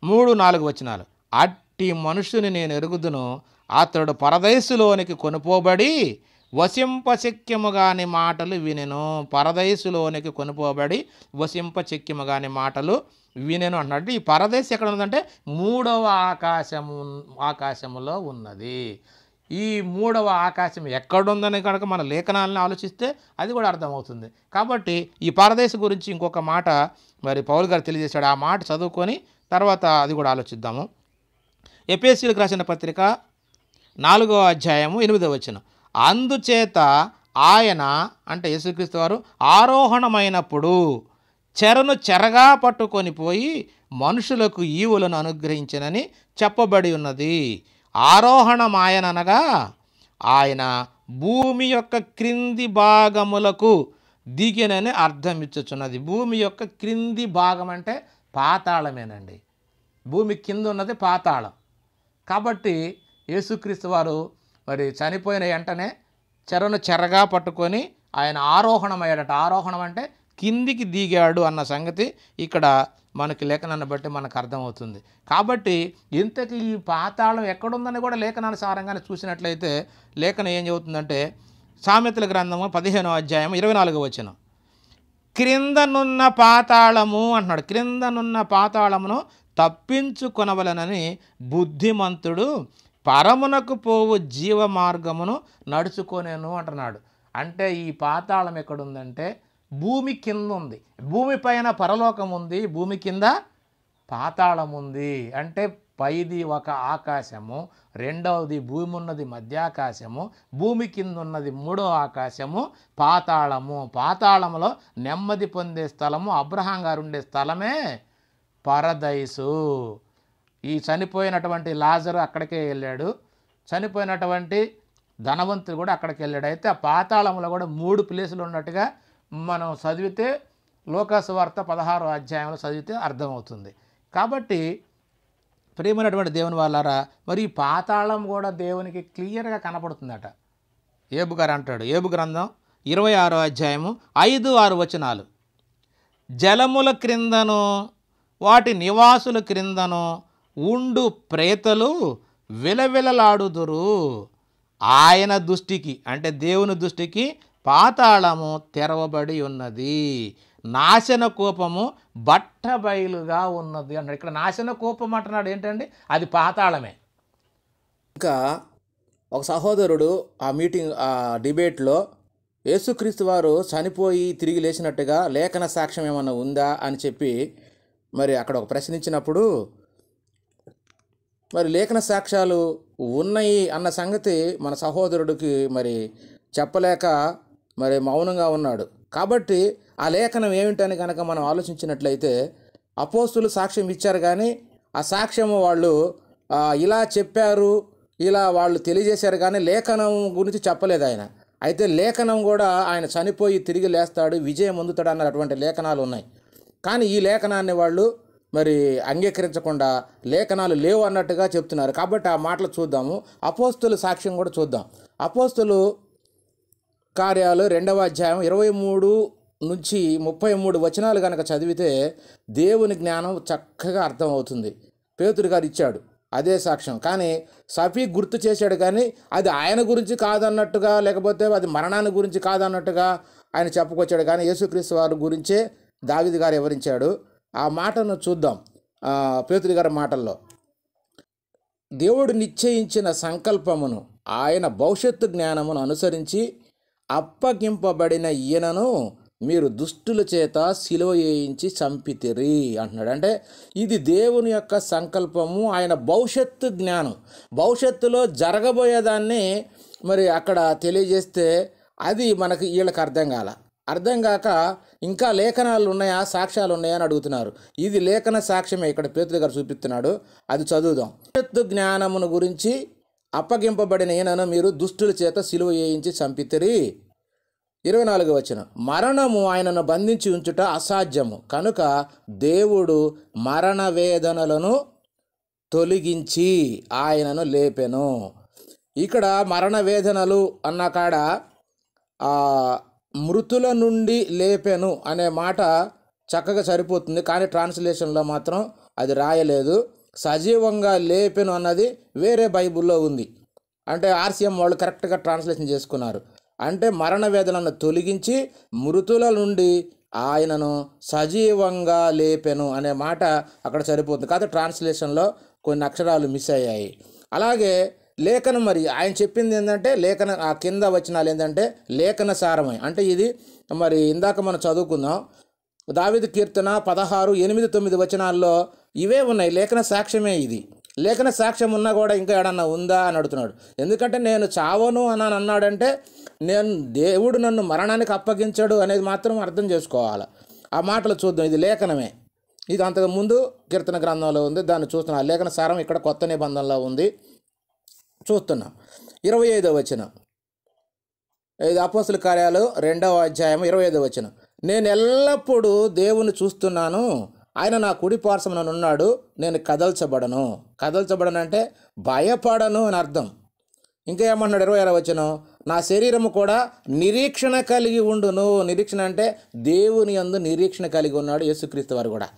3-4 వచనాలు. అట్టి మనుషుని నేను ఎరుగుదును, అతడు పరదైసులోనికి కొనుపోబడి వశింపశక్యముగాని మాటలు వినెను. పరదైసులోనికి కొనుపోబడి వశింపశక్యముగాని మాటలు వినెను అన్నట్టు. ఈ పరదేశం ఎక్కడ ఉందంటే 3వ ఆకాశములో ఉన్నది. ఈ మూడవ ఆకాశం ఎక్కడుందని కనుక మన లేఖనాలను ఆలోచిస్తే అది కూడా అర్థమవుతుంది. కాబట్టి ఈ పరదేశ గురించి ఇంకొక మాట మరి పౌలు గారు తెలియజేశాడు. ఆ మాట చదువుకొని తర్వాత అది కూడా ఆలోచిద్దాము. ఎఫెసీయులకు రాసిన పత్రిక 4వ అధ్యాయము 8వ వచనం. అందుచేత ఆయన అంటే యేసుక్రీస్తు వారు ఆరోహణమైనప్పుడు చెరను చెరగా పట్టుకొని పోయి మనుషులకు ఈవులను అనుగ్రహించనని చెప్పబడి ఉన్నది. ఆరోహణమాయననగా ఆయన భూమి యొక్క క్రింది భాగములకు దిగినని అర్థం ఇచ్చుచున్నది. భూమి యొక్క క్రింది భాగం అంటే పాతాళమేనండి. భూమి కింద ఉన్నది పాతాళం. కాబట్టి యేసుక్రీస్తు వారు మరి చనిపోయిన వెంటనే చెరను చెరగా పట్టుకొని ఆయన ఆరోహణమయ్యాడట. ఆరోహణం అంటే కిందికి దిగాడు అన్న సంగతి ఇక్కడ మనకి లేఖనాన్ని బట్టి మనకు అర్థమవుతుంది. కాబట్టి ఇంతకీ ఈ పాతాళం ఎక్కడుందని కూడా లేఖనానుసారంగానే చూసినట్లయితే లేఖనం ఏం చెబుతుందంటే సామెతల గ్రంథము 15వ అధ్యాయం 24వ వచనం. క్రిందనున్న పాతాళము అంటున్నాడు. క్రిందనున్న పాతాళమును తప్పించుకొనవలనని బుద్ధిమంతుడు పరమునకు పోవు జీవ మార్గమును నడుచుకొనేను అంటున్నాడు. అంటే ఈ పాతాళం ఎక్కడుందంటే భూమి కింద ఉంది. భూమి పైన పరలోకం ఉంది, భూమి కింద పాతాళం ఉంది. అంటే పైది ఒక ఆకాశము, రెండవది భూమి ఉన్నది మధ్యాకాశము, భూమి కింద ఉన్నది మూడో ఆకాశము పాతాళము. పాతాళములో నెమ్మది పొందే స్థలము అబ్రహాం గారు ఉండే స్థలమే పరదైసు. ఈ చనిపోయినటువంటి లాజరు అక్కడికే వెళ్ళాడు, చనిపోయినటువంటి ధనవంతుడు కూడా అక్కడికి వెళ్ళాడు. అయితే ఆ పాతాళంలో కూడా 3 ప్లేసులు ఉన్నట్టుగా మనం చదివితే లోకాసు వార్త 16వ అధ్యాయంలో చదివితే అర్థమవుతుంది. కాబట్టి ప్రియమైనటువంటి దేవుని వాళ్ళారా, మరి ఈ పాతాళం కూడా దేవునికి క్లియర్గా కనపడుతుందట. ఏబు గారు అంటాడు, ఏబు గ్రంథం 26వ అధ్యాయము 5-6 వచనాలు. జలముల క్రిందను వాటి నివాసుల క్రిందను ఉండు ప్రేతలు విలవిలలాడుదురు. ఆయన దృష్టికి అంటే దేవుని దృష్టికి పాతాళము తెరవబడి ఉన్నది, నాశన కోపము బట్టబయలుగా ఉన్నది అన్నాడు. ఇక్కడ నాశన కోపం అంటున్నాడు. ఏంటండి? అది పాతాళమే. ఇంకా ఒక సహోదరుడు ఆ డిబేట్లో యేసుక్రీస్తు వారు చనిపోయి తిరిగి లేచినట్టుగా లేఖన సాక్ష్యం ఏమన్నా ఉందా అని చెప్పి మరి అక్కడ ఒక ప్రశ్నించినప్పుడు మరి లేఖన సాక్ష్యాలు ఉన్నాయి అన్న సంగతి మన సహోదరుడికి మరి చెప్పలేక మరి మౌనంగా ఉన్నాడు. కాబట్టి ఆ లేఖనం ఏమిటని కనుక మనం ఆలోచించినట్లయితే అపోస్తులు సాక్ష్యం ఇచ్చారు, కానీ ఆ సాక్ష్యము వాళ్ళు ఇలా చెప్పారు, ఇలా వాళ్ళు తెలియజేశారు, కానీ లేఖనం గురించి చెప్పలేదు ఆయన. అయితే లేఖనం కూడా ఆయన చనిపోయి తిరిగి లేస్తాడు, విజయం పొందుతాడు అన్నటువంటి లేఖనాలు ఉన్నాయి. కానీ ఈ లేఖనాన్ని వాళ్ళు మరి అంగీకరించకుండా లేఖనాలు లేవు అన్నట్టుగా చెప్తున్నారు. కాబట్టి ఆ మాటలు చూద్దాము. అపోస్తుల సాక్ష్యం కూడా చూద్దాం. అపోస్తులు కార్యాలు 2వ అధ్యాయం 23 నుంచి 33 వచనాలు కనుక చదివితే దేవుని జ్ఞానం చక్కగా అర్థమవుతుంది. పేతురు గారు ఇచ్చాడు అదే సాక్ష్యం, కానీ సఫీ గుర్తు చేశాడు, కానీ అది ఆయన గురించి కాదన్నట్టుగా, లేకపోతే అది మరణాన్ని గురించి కాదన్నట్టుగా ఆయన చెప్పుకొచ్చాడు. కానీ యేసుక్రీస్తు వారి గురించే దావీదు గారు వివరించాడు. ఆ మాటను చూద్దాం. పేతురు గారి మాటల్లో, దేవుడు నిశ్చయించిన సంకల్పమును ఆయన భవిష్యత్తు జ్ఞానమును అనుసరించి అప్పగింపబడిన ఈయనను మీరు దుష్టుల చేత సిలువ వేయించి చంపితిరి అంటున్నాడు. అంటే ఇది దేవుని యొక్క సంకల్పము, ఆయన భవిష్యత్తు జ్ఞానం, భవిష్యత్తులో జరగబోయేదాన్ని మరి అక్కడ తెలియజేస్తే అది మనకి వీళ్ళకి అర్థం కాక ఇంకా లేఖనాలు ఉన్నాయా, సాక్ష్యాలు ఉన్నాయా అని అడుగుతున్నారు. ఇది లేఖన సాక్ష్యమే ఇక్కడ పేతురు గారు చూపిస్తున్నాడు. అది చదువుదాం. భవిష్యత్తు జ్ఞానమును గురించి అప్పగింపబడిన ఈయనను మీరు దుష్టుల చేత సిలువ వేయించి చంపితిరి. 24వ వచనం, మరణము ఆయనను బంధించి ఉంచుట అసాధ్యము కనుక దేవుడు మరణ వేదనలను తొలగించి ఆయనను లేపెను. ఇక్కడ మరణ వేదనలు అన్న కాడ మృతుల నుండి లేపెను అనే మాట చక్కగా సరిపోతుంది, కానీ ట్రాన్స్లేషన్లో మాత్రం అది రాయలేదు. సజీవంగా లేపెను అన్నది వేరే బైబిల్లో ఉంది. అంటే ఆర్సీఎం వాళ్ళు కరెక్ట్గా ట్రాన్స్లేషన్ చేసుకున్నారు. అంటే మరణ వేదనను తొలగించి మృతుల నుండి ఆయనను సజీవంగా లేపెను అనే మాట అక్కడ సరిపోతుంది. కాదు ట్రాన్స్లేషన్లో కొన్ని అక్షరాలు మిస్ అయ్యాయి. అలాగే లేఖనం మరి ఆయన చెప్పింది ఏంటంటే లేఖన ఆ కింద వచనాలు ఏంటంటే లేఖన సారమై, అంటే ఇది మరి ఇందాక మనం చదువుకుందాం దావీదు కీర్తన 16:8-9 వచనాల్లో ఇవే ఉన్నాయి. లేఖన సాక్ష్యమే ఇది. లేఖన సాక్ష్యం ఉన్నా కూడా ఇంకా ఏడన్నా ఉందా అని అడుగుతున్నాడు. ఎందుకంటే నేను చావను అని అన్నాడంటే దేవుడు నన్ను మరణానికి అప్పగించాడు అనేది మాత్రం అర్థం చేసుకోవాలి. ఆ మాటలు చూద్దాం. ఇది లేఖనమే. ఇది అంతకు ముందు కీర్తన గ్రంథంలో ఉంది, దాన్ని చూస్తున్నాం. లేఖన సారం ఇక్కడ కొత్త నిబంధనలో ఉంది, చూస్తున్నాం. 25వ వచనం, ఇది అపోస్తలుల కార్యాలు 2వ అధ్యాయం 25వ వచనం. నేను ఎల్లప్పుడూ దేవుని చూస్తున్నాను, ఆయన నా కుడి పార్శ్వమున ఉన్నాడు, నేను కదల్చబడను. కదల్చబడను అంటే భయపడను అని అర్థం. ఇంకా ఏమన్నాడు 26వ వచనం, నా శరీరము కూడా నిరీక్షణ కలిగి ఉండును. నిరీక్షణ అంటే దేవుని యందు నిరీక్షణ కలిగి ఉన్నాడు యేసుక్రీస్తు వారు కూడా.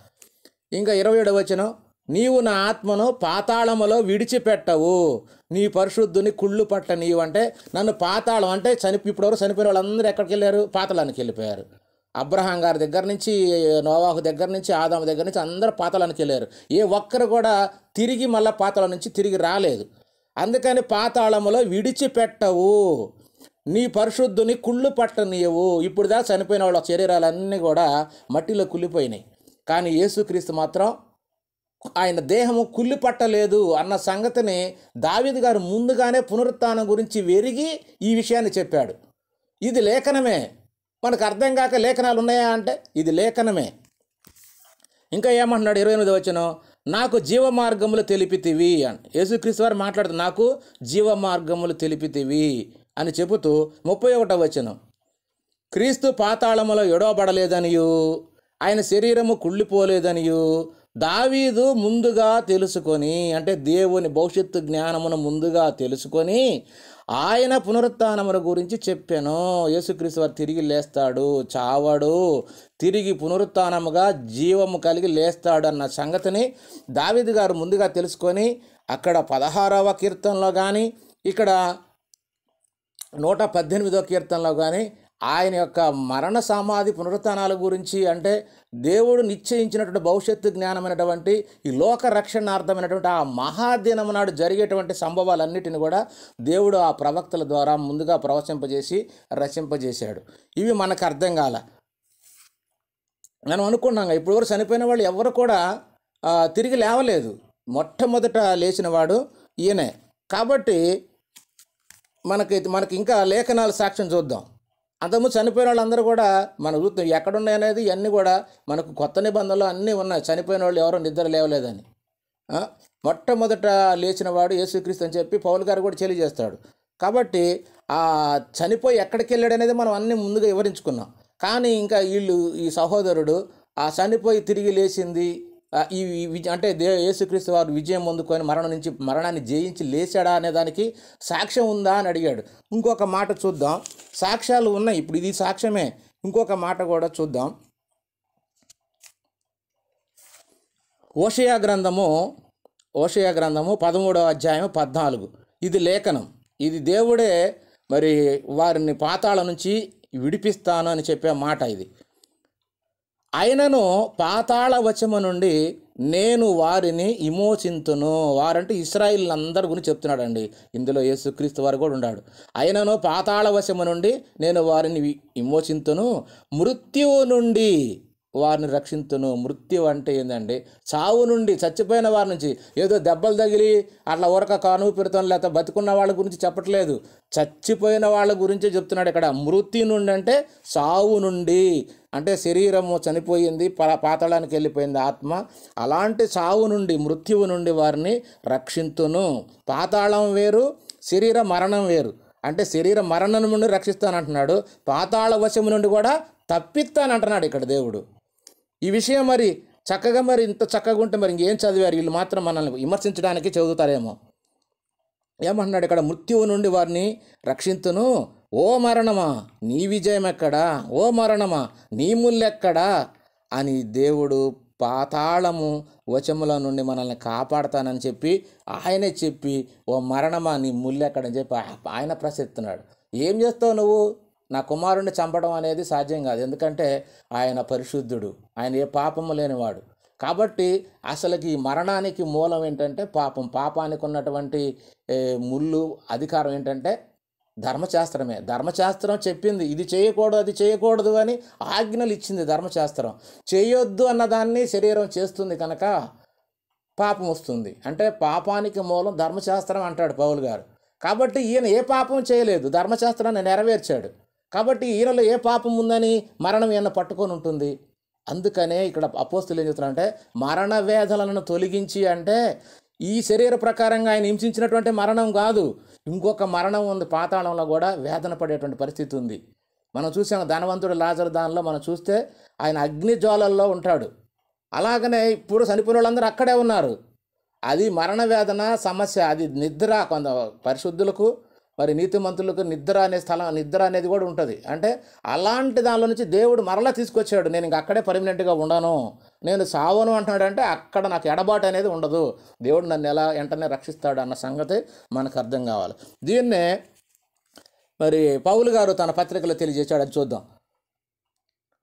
ఇంకా 27వ వచనం, నీవు నా ఆత్మను పాతాళములో విడిచిపెట్టవు, నీ పరిశుద్ధుని కుళ్ళు పట్ల నీవు. అంటే నన్ను పాతాళం అంటే ఇప్పటివరకు చనిపోయిన వాళ్ళందరూ ఎక్కడికి వెళ్ళారు? పాతాళానికి వెళ్ళిపోయారు. అబ్రహాం గారి దగ్గర నుంచి, నోవాహు దగ్గర నుంచి, ఆదాము దగ్గర నుంచి అందరూ పాతాళానికి వెళ్ళారు. ఏ ఒక్కరు కూడా తిరిగి మళ్ళీ పాతాళం నుంచి తిరిగి రాలేదు. అందుకని పాతాళములో విడిచిపెట్టవు, నీ పరిశుద్ధుని కుళ్ళు పట్టనీయవు. ఇప్పుడు దాకా చనిపోయిన వాళ్ళ శరీరాలన్నీ కూడా మట్టిలో కుళ్ళిపోయినాయి. కానీ యేసుక్రీస్తు మాత్రం ఆయన దేహము కుళ్ళి పట్టలేదు అన్న సంగతిని దావీదు గారు ముందుగానే పునరుత్థానం గురించి వెరిగి ఈ విషయాన్ని చెప్పాడు. ఇది లేఖనమే. మనకు అర్థం కాక లేఖనాలు ఉన్నాయా అంటే ఇది లేఖనమే. ఇంకా ఏమంటున్నాడు 28వ వచనం, నాకు జీవ మార్గములు తెలిపితివి అని యేసుక్రీస్తు వారు మాట్లాడుతూ నాకు జీవ మార్గములు తెలిపితివి అని చెబుతూ 31వ వచనం, క్రీస్తు పాతాళములో ఎడవబడలేదనియు ఆయన శరీరము కుళ్ళిపోలేదనియు దావీదు ముందుగా తెలుసుకొని, అంటే దేవుని భవిష్యత్తు జ్ఞానమును ముందుగా తెలుసుకొని ఆయన పునరుత్థానముల గురించి చెప్పాను. యేసుక్రీస్తు వారు తిరిగి లేస్తాడు, చావడు, తిరిగి పునరుత్థానముగా జీవము కలిగి లేస్తాడు అన్న సంగతిని దావీదు గారు ముందుగా తెలుసుకొని అక్కడ 16వ కీర్తనలో కానీ ఇక్కడ 118వ కీర్తనలో కానీ ఆయన యొక్క మరణ సమాధి పునరుత్థానాల గురించి, అంటే దేవుడు నిశ్చయించినటువంటి భవిష్యత్తు జ్ఞానమైనటువంటి ఈ లోక రక్షణార్థమైనటువంటి ఆ మహాదినం నాడు జరిగేటువంటి సంభవాలన్నిటిని కూడా దేవుడు ఆ ప్రవక్తల ద్వారా ముందుగా ప్రవచింపజేసి రచింపజేశాడు. ఇవి మనకు అర్థం కాల. మనం అనుకున్నాం ఇప్పుడు వరకు చనిపోయిన వాళ్ళు ఎవరు కూడా తిరిగి లేవలేదు. మొట్టమొదట లేచిన వాడు ఈయనే. కాబట్టి మనకి ఇంకా లేఖనాల సాక్ష్యం చూద్దాం. అంతకుముందు చనిపోయిన వాళ్ళందరూ కూడా మన చూద్దాం ఎక్కడున్నాయనేది ఇవన్నీ కూడా మనకు కొత్త నిబంధనలు అన్నీ ఉన్నాయి. చనిపోయిన వాళ్ళు ఎవరో నిద్ర లేవలేదని. మొట్టమొదట లేచిన వాడు యేసుక్రీస్తు అని చెప్పి పౌలు గారు కూడా తెలియజేస్తాడు. కాబట్టి ఆ చనిపోయి ఎక్కడికి వెళ్ళాడు అనేది మనం అన్నీ ముందుగా వివరించుకున్నాం. కానీ ఇంకా ఈ సహోదరుడు ఆ చనిపోయి తిరిగి లేచింది అంటే యేసుక్రీస్తు వారు విజయం పొందుకొని మరణాన్ని జయించి లేచాడా అనే దానికి సాక్ష్యం ఉందా అని అడిగాడు. ఇంకొక మాట చూద్దాం. సాక్ష్యాలు ఉన్నాయి, ఇప్పుడు ఇది సాక్ష్యమే. ఇంకొక మాట కూడా చూద్దాం. ఓషయా గ్రంథము 13వ అధ్యాయం 14. ఇది లేఖనం. ఇది దేవుడే మరి వారిని పాతాళం నుంచి విడిపిస్తాను అని చెప్పే మాట ఇది. ఆయనను పాతాళ వశము నుండి నేను వారిని విమోచింతును. వారంటే ఇశ్రాయేల్ అందరి గురించి చెప్తున్నాడండి. ఇందులో యేసుక్రీస్తు వారు కూడా ఉన్నాడు. ఆయనను పాతాళ వశము నుండి నేను వారిని విమోచింతును, మృత్యువు నుండి వారిని రక్షింతును. మృత్యు అంటే ఏంటండి? చావు నుండి, చచ్చిపోయిన వారి నుంచి. ఏదో దెబ్బలు తగిలి అట్లా ఊరక కానువు పెడతాను లేకపోతే బతుకున్న వాళ్ళ గురించి చెప్పట్లేదు, చచ్చిపోయిన వాళ్ళ గురించే చెప్తున్నాడు ఇక్కడ. మృత్యు నుండి అంటే చావు నుండి, అంటే శరీరము చనిపోయింది, పాతాళానికి వెళ్ళిపోయింది ఆత్మ. అలాంటి చావు నుండి, మృత్యువు నుండి వారిని రక్షింతును. పాతాళం వేరు, శరీర మరణం వేరు. అంటే శరీర మరణం నుండి రక్షిస్తానంటున్నాడు, పాతాళ వశము నుండి కూడా తప్పిస్తానంటున్నాడు ఇక్కడ దేవుడు. ఈ విషయం మరి చక్కగా, మరి ఇంత చక్కగా ఉంటే మరి ఇంకేం చదివారు వీళ్ళు? మాత్రం మనల్ని విమర్శించడానికి చదువుతారేమో. ఏమంటున్నాడు ఇక్కడ? మృత్యువు నుండి వారిని రక్షింతును. ఓ మరణమా నీ విజయం ఎక్కడా? ఓ మరణమా నీ ముల్లెక్కడా అని దేవుడు పాతాళము వశముల నుండి మనల్ని కాపాడతానని చెప్పి ఆయనే చెప్పి, ఓ మరణమా నీ ముల్లెక్కడని చెప్పి ఆయన ప్రశ్నిస్తున్నాడు. ఏం చేస్తావు నువ్వు? నా కుమారుడిని చంపడం అనేది సాధ్యం కాదు. ఎందుకంటే ఆయన పరిశుద్ధుడు, ఆయన ఏ పాపము లేనివాడు. కాబట్టి అసలుకి ఈ మరణానికి మూలం ఏంటంటే పాపం. పాపానికి ఉన్నటువంటి ముళ్ళు అధికారం ఏంటంటే ధర్మశాస్త్రమే. ధర్మశాస్త్రం చెప్పింది ఇది చేయకూడదు అది చేయకూడదు అని ఆజ్ఞలు ఇచ్చింది ధర్మశాస్త్రం. చేయొద్దు అన్నదాన్ని శరీరం చేస్తుంది కనుక పాపం వస్తుంది. అంటే పాపానికి మూలం ధర్మశాస్త్రం అంటాడు పౌలు గారు. కాబట్టి ఈయన ఏ పాపం చేయలేదు, ధర్మశాస్త్రాన్ని నెరవేర్చాడు. కాబట్టి ఈయనలో ఏ పాపం ఉందని మరణం ఈయన పట్టుకొని ఉంటుంది. అందుకనే ఇక్కడ అపోస్తులు ఏం చెప్తున్నారంటే మరణ వేదనలను తొలగించి, అంటే ఈ శరీర ప్రకారంగా ఆయన హింసించినటువంటి మరణం కాదు, ఇంకొక మరణం ఉంది, పాతాళంలో కూడా వేదన పడేటువంటి పరిస్థితి ఉంది. మనం చూసాం ధనవంతుడు లాజరు దానిలో మనం చూస్తే ఆయన అగ్ని జ్వాలల్లో ఉంటాడు. అలాగనే ఇప్పుడు చనిపోయిన వాళ్ళందరూ అక్కడే ఉన్నారు. అది మరణ వేదన సమస్య. అది నిద్ర. కొంత పరిశుద్ధులకు మరి నీతిమంతులకు నిద్ర అనే స్థలం, నిద్ర అనేది కూడా ఉంటుంది. అంటే అలాంటి దానిలో నుంచి దేవుడు మరలా తీసుకొచ్చాడు. నేను ఇంక అక్కడే పర్మనెంట్గా ఉండను, నేను సావను అంటున్నాడు. అంటే అక్కడ నాకు ఎడబాటు అనేది ఉండదు, దేవుడు నన్ను ఎలా వెంటనే రక్షిస్తాడు అన్న సంగతి మనకు అర్థం కావాలి. దీన్నే మరి పౌలు గారు తన పత్రికలో తెలియజేశాడు. అది చూద్దాం.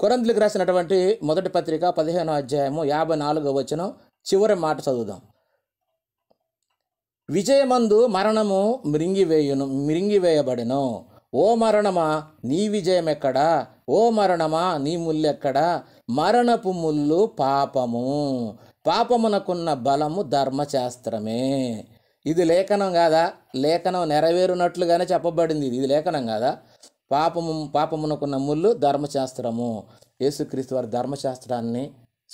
కొరింథీయులకు రాసినటువంటి మొదటి పత్రిక 15వ అధ్యాయము 54వ వచనం చివరి మాట చదువుదాం. విజయమందు మరణము మిరింగివేయబడెను. ఓ మరణమా నీ విజయం ఎక్కడా? ఓ మరణమా నీ ముల్లెక్కడా? మరణపు ముల్లు పాపము, పాపమునకున్న బలము ధర్మశాస్త్రమే. ఇది లేఖనం కాదా? లేఖనం నెరవేరునట్లుగానే చెప్పబడింది. ఇది లేఖనం కాదా? పాపమునకున్న ముళ్ళు ధర్మశాస్త్రము. యేసుక్రీస్తు వారి ధర్మశాస్త్రాన్ని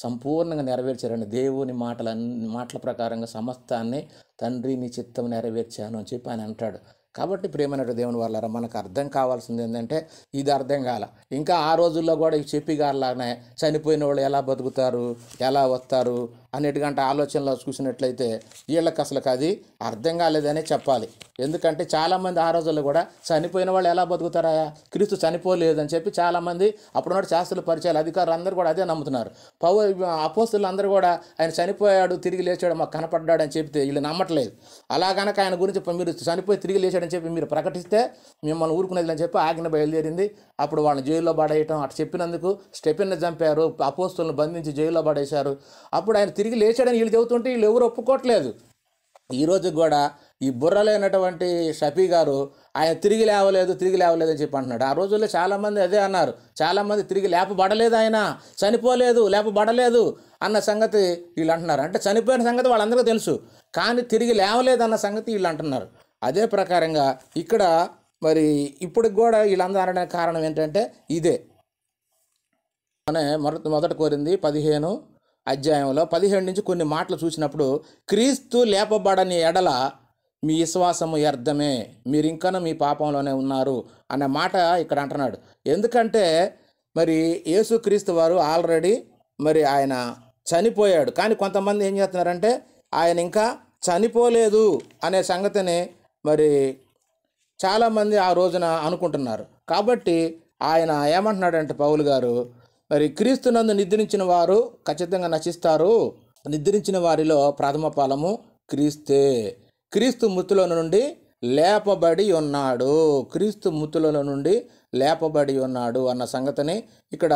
సంపూర్ణంగా నెరవేర్చారండి. దేవుని మాటల ప్రకారంగా సమస్తాన్ని తండ్రి నీ చిత్తం నెరవేర్చాను అని చెప్పి ఆయన అంటాడు. కాబట్టి ప్రేమైన దేవుని వాళ్ళారా, మనకు అర్థం కావాల్సింది ఏంటంటే ఇది అర్థం కాల. ఇంకా ఆ రోజుల్లో కూడా ఈ చెప్పిగారులాగానే చనిపోయిన వాళ్ళు ఎలా బతుకుతారు, ఎలా వస్తారు అన్నిటికంటే ఆలోచనలో చూసినట్లయితే వీళ్ళకి అసలు అది అర్థం కాలేదనే చెప్పాలి. ఎందుకంటే చాలామంది ఆ రోజుల్లో కూడా చనిపోయిన వాళ్ళు ఎలా బతుకుతారా, క్రీస్తు చనిపోలేదని చెప్పి చాలామంది అప్పుడున్న శాస్త్రుల పరిచయాలు అధికారులు అందరూ కూడా అదే నమ్ముతున్నారు. అపోస్తులు అందరూ కూడా ఆయన చనిపోయాడు తిరిగి లేచాడు మాకు కనపడ్డాడు అని చెప్తే వీళ్ళు నమ్మట్లేదు. అలా కనుక ఆయన గురించి మీరు చనిపోయి తిరిగి లేచాడని చెప్పి మీరు ప్రకటిస్తే మిమ్మల్ని ఊరుకునేది అని చెప్పి ఆజ్ఞ బయలుదేరింది. అప్పుడు వాళ్ళని జైల్లో పడేయటం, అటు చెప్పినందుకు స్టెఫెన్ను చంపారు, అపోస్తులను బంధించి జైల్లో పడేశారు. అప్పుడు ఆయన తిరిగి లేచాడని వీళ్ళు చెబుతుంటే వీళ్ళు ఎవరు ఒప్పుకోవట్లేదు. ఈరోజు కూడా ఈ బుర్రలేనటువంటి షఫీ గారు ఆయన తిరిగి లేవలేదు అని చెప్పి అంటున్నాడు. ఆ రోజుల్లో చాలామంది అదే అన్నారు. చాలామంది తిరిగి లేపబడలేదు, ఆయన లేపబడలేదు అన్న సంగతి వీళ్ళు అంటున్నారు. అంటే చనిపోయిన సంగతి వాళ్ళందరికీ తెలుసు, కానీ తిరిగి లేవలేదు అన్న సంగతి వీళ్ళు అంటున్నారు. అదే ప్రకారంగా ఇక్కడ మరి ఇప్పటికి కూడా వీళ్ళందరూ అనడానికి కారణం ఏంటంటే ఇదే. మొదటి కొరింథీ 15 అధ్యాయంలో 17 నుంచి కొన్ని మాటలు చూసినప్పుడు క్రీస్తు లేపబడని ఎడల మీ విశ్వాసము వ్యర్థమే, మీరు ఇంకనూ మీ పాపంలోనే ఉన్నారు అనే మాట ఇక్కడ అంటున్నాడు. ఎందుకంటే మరి యేసుక్రీస్తు వారు ఆల్రెడీ మరి ఆయన చనిపోయాడు, కానీ కొంతమంది ఏం చేస్తున్నారంటే ఆయన ఇంకా చనిపోలేదు అనే సంగతిని మరి చాలామంది ఆ రోజున అనుకుంటున్నారు. కాబట్టి ఆయన ఏమంటున్నాడంటే పౌలు గారు, మరి క్రీస్తునందు నిద్రించిన వారు ఖచ్చితంగా నశిస్తారు, నిద్రించిన వారిలో ప్రథమ ఫలము క్రీస్తే. క్రీస్తు మృతుల నుండి లేపబడి ఉన్నాడు, క్రీస్తు మృతుల నుండి లేపబడి ఉన్నాడు అన్న సంగతిని ఇక్కడ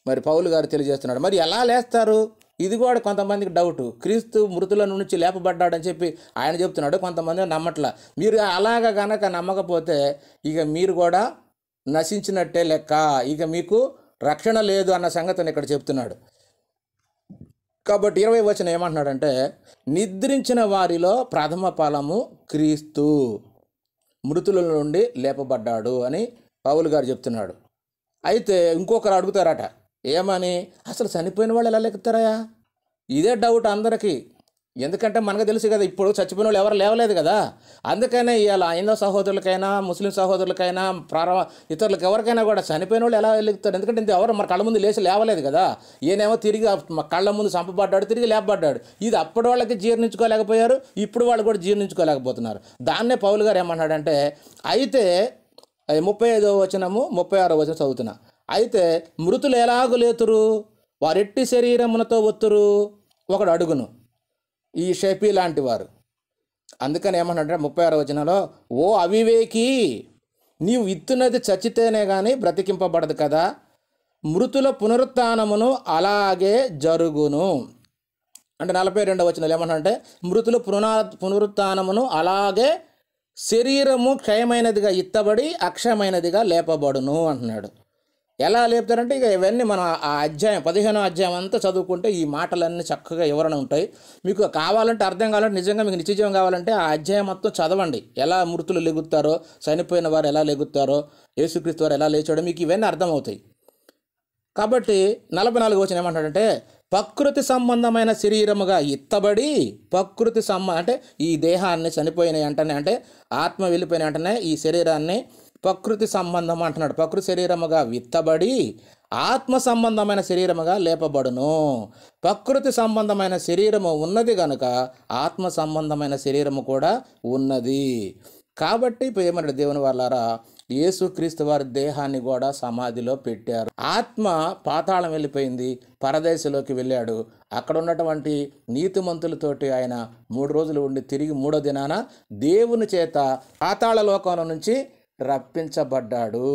మరి పౌలు గారు తెలియజేస్తున్నాడు. మరి ఎలా లేస్తారు? ఇది కూడా కొంతమందికి డౌటు. క్రీస్తు మృతుల నుంచి లేపబడ్డాడని చెప్పి ఆయన చెప్తున్నాడు, కొంతమంది నమ్మట్ల. మీరు అలాగా గనక నమ్మకపోతే ఇక మీరు కూడా నశించినట్టే లెక్క, ఇక మీకు రక్షణ లేదు అన్న సంగతిని ఇక్కడ చెప్తున్నాడు. కాబట్టి 20వ వచనం ఏమంటున్నాడంటే నిద్రించిన వారిలో ప్రథమ ఫలము క్రీస్తు మృతుల నుండి లేపబడ్డాడు అని పౌలు గారు చెప్తున్నాడు. అయితే ఇంకొకరు అడుగుతారట, ఏమని, అసలు చనిపోయిన వాళ్ళు ఎలా లెక్కుతారా? ఇదే డౌట్ అందరికీ. ఎందుకంటే మనకు తెలుసు కదా, ఇప్పుడు చచ్చిపోయిన వాళ్ళు ఎవరు లేవలేదు కదా. అందుకనే ఇవాళ హైందవ సహోదరులకైనా ముస్లిం సహోదరులకైనా ఇతరులకు ఎవరికైనా కూడా చనిపోయిన వాళ్ళు ఎలా వెలుగుతారు? ఎందుకంటే ఇంత ఎవరు మన కళ్ళ ముందు లేచి లేవలేదు కదా. ఈయనేమో తిరిగి కళ్ళ ముందు చంపబడ్డాడు, తిరిగి లేపబడ్డాడు. ఇది అప్పటి వాళ్ళకి జీర్ణించుకోలేకపోయారు, ఇప్పుడు వాళ్ళు కూడా జీర్ణించుకోలేకపోతున్నారు. దాన్నే పౌలు గారు ఏమన్నాడంటే, అయితే 35వ వచనము 36వ వచనం చదువుతున్నా. అయితే మృతులు ఎలాగూ లేతురు, వారెట్టి శరీరమునతో ఒత్తురు, ఒకడు అడుగును, ఈ షఫీ లాంటి వారు. అందుకని ఏమన్నాడంటే 36వ వచనంలో, ఓ అవివేకి, నీవు ఇత్తున్నది చచ్చితేనే కానీ బ్రతికింపబడదు కదా, మృతుల పునరుత్థానమును అలాగే జరుగును. అంటే 42వ వచనంలో ఏమంటే మృతులు పునరుత్థానమును అలాగే శరీరము క్షయమైనదిగా ఇత్తబడి అక్షయమైనదిగా లేపబడును అంటున్నాడు. ఎలా లేపుతారంటే ఇక ఇవన్నీ మనం ఆ అధ్యాయం 15వ అధ్యాయం అంతా చదువుకుంటే ఈ మాటలన్నీ చక్కగా వివరణ ఉంటాయి. మీకు కావాలంటే అర్థం కావాలంటే నిజంగా మీకు నిత్యజీవం కావాలంటే ఆ అధ్యాయం మొత్తం చదవండి. ఎలా మృతులు లెగుతారో, చనిపోయిన వారు ఎలా లెగుతారో, యేసుక్రీస్తు వారు ఎలా లేచాడో మీకు ఇవన్నీ అర్థమవుతాయి. కాబట్టి 44వ వచనం ఏమంటాడంటే ప్రకృతి సంబంధమైన శరీరముగా ఎత్తబడి అంటే ఈ దేహాన్ని చనిపోయిన వెంటనే అంటే ఆత్మ వెళ్ళిపోయిన వెంటనే ఈ శరీరాన్ని ప్రకృతి సంబంధం అంటున్నాడు. ప్రకృతి శరీరముగా విత్తబడి ఆత్మ సంబంధమైన శరీరముగా లేపబడును. ప్రకృతి సంబంధమైన శరీరము ఉన్నది కనుక ఆత్మ సంబంధమైన శరీరము కూడా ఉన్నది. కాబట్టి ఇప్పుడు ఏమన్నాడు దేవుని వాళ్ళారా, యేసుక్రీస్తు వారి దేహాన్ని కూడా సమాధిలో పెట్టారు. ఆత్మ పాతాళం వెళ్ళిపోయింది, పరదేశంలోకి వెళ్ళాడు. అక్కడ ఉన్నటువంటి నీతిమంతులతోటి ఆయన 3 రోజులు ఉండి తిరిగి 3వ దినాన దేవుని చేత పాతాళ లోకంలో నుంచి రప్పించబడ్డాడు.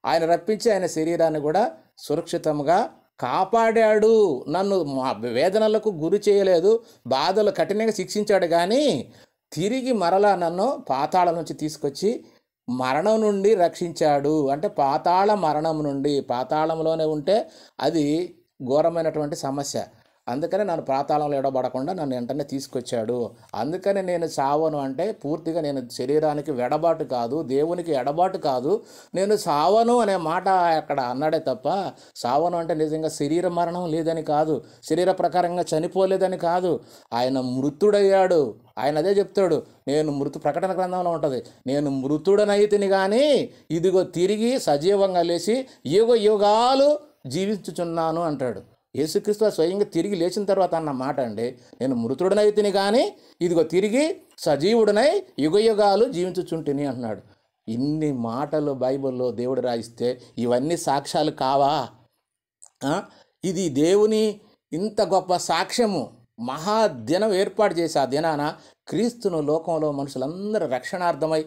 ఆయన రప్పించి ఆయన శరీరాన్ని కూడా సురక్షితంగా కాపాడాడు. నన్ను వేదనలకు గురి చేయలేదు, బాధలు కఠినంగా శిక్షించాడు, కానీ తిరిగి మరలా నన్ను పాతాళం నుంచి తీసుకొచ్చి మరణం నుండి రక్షించాడు. అంటే పాతాళ మరణం నుండి, పాతాళంలోనే ఉంటే అది ఘోరమైనటువంటి సమస్య. అందుకనే నన్ను పాతాళంలో ఎడబడకుండా నన్ను వెంటనే తీసుకొచ్చాడు. అందుకని నేను సావను అంటే పూర్తిగా నేను శరీరానికి వెడబాటు కాదు, దేవునికి ఎడబాటు కాదు, నేను సావను అనే మాట అక్కడ అన్నాడే తప్ప సావను అంటే నిజంగా శరీర మరణం లేదని కాదు, శరీర ప్రకారంగా చనిపోలేదని కాదు. ఆయన మృతుడయ్యాడు. ఆయన అదే చెప్తాడు, నేను ప్రకటన గ్రంథంలో ఉంటుంది, నేను మృతుడనైతిని కానీ ఇదిగో తిరిగి సజీవంగా లేచి యుగాలు జీవించుచున్నాను అంటాడు. యేసుక్రీస్తు స్వయంగా తిరిగి లేచిన తర్వాత అన్న మాట అండి, నేను మృతుడనైతిని కానీ ఇదిగో తిరిగి సజీవుడనై యుగాలు జీవించుచుంటిని అంటున్నాడు. ఇన్ని మాటలు బైబిల్లో దేవుడు రాయిస్తే ఇవన్నీ సాక్ష్యాలు కావా? ఇది దేవుని ఇంత గొప్ప సాక్ష్యము. మహాదినం ఏర్పాటు చేసి ఆ దినాన క్రీస్తును లోకంలో మనుషులందరూ రక్షణార్థమై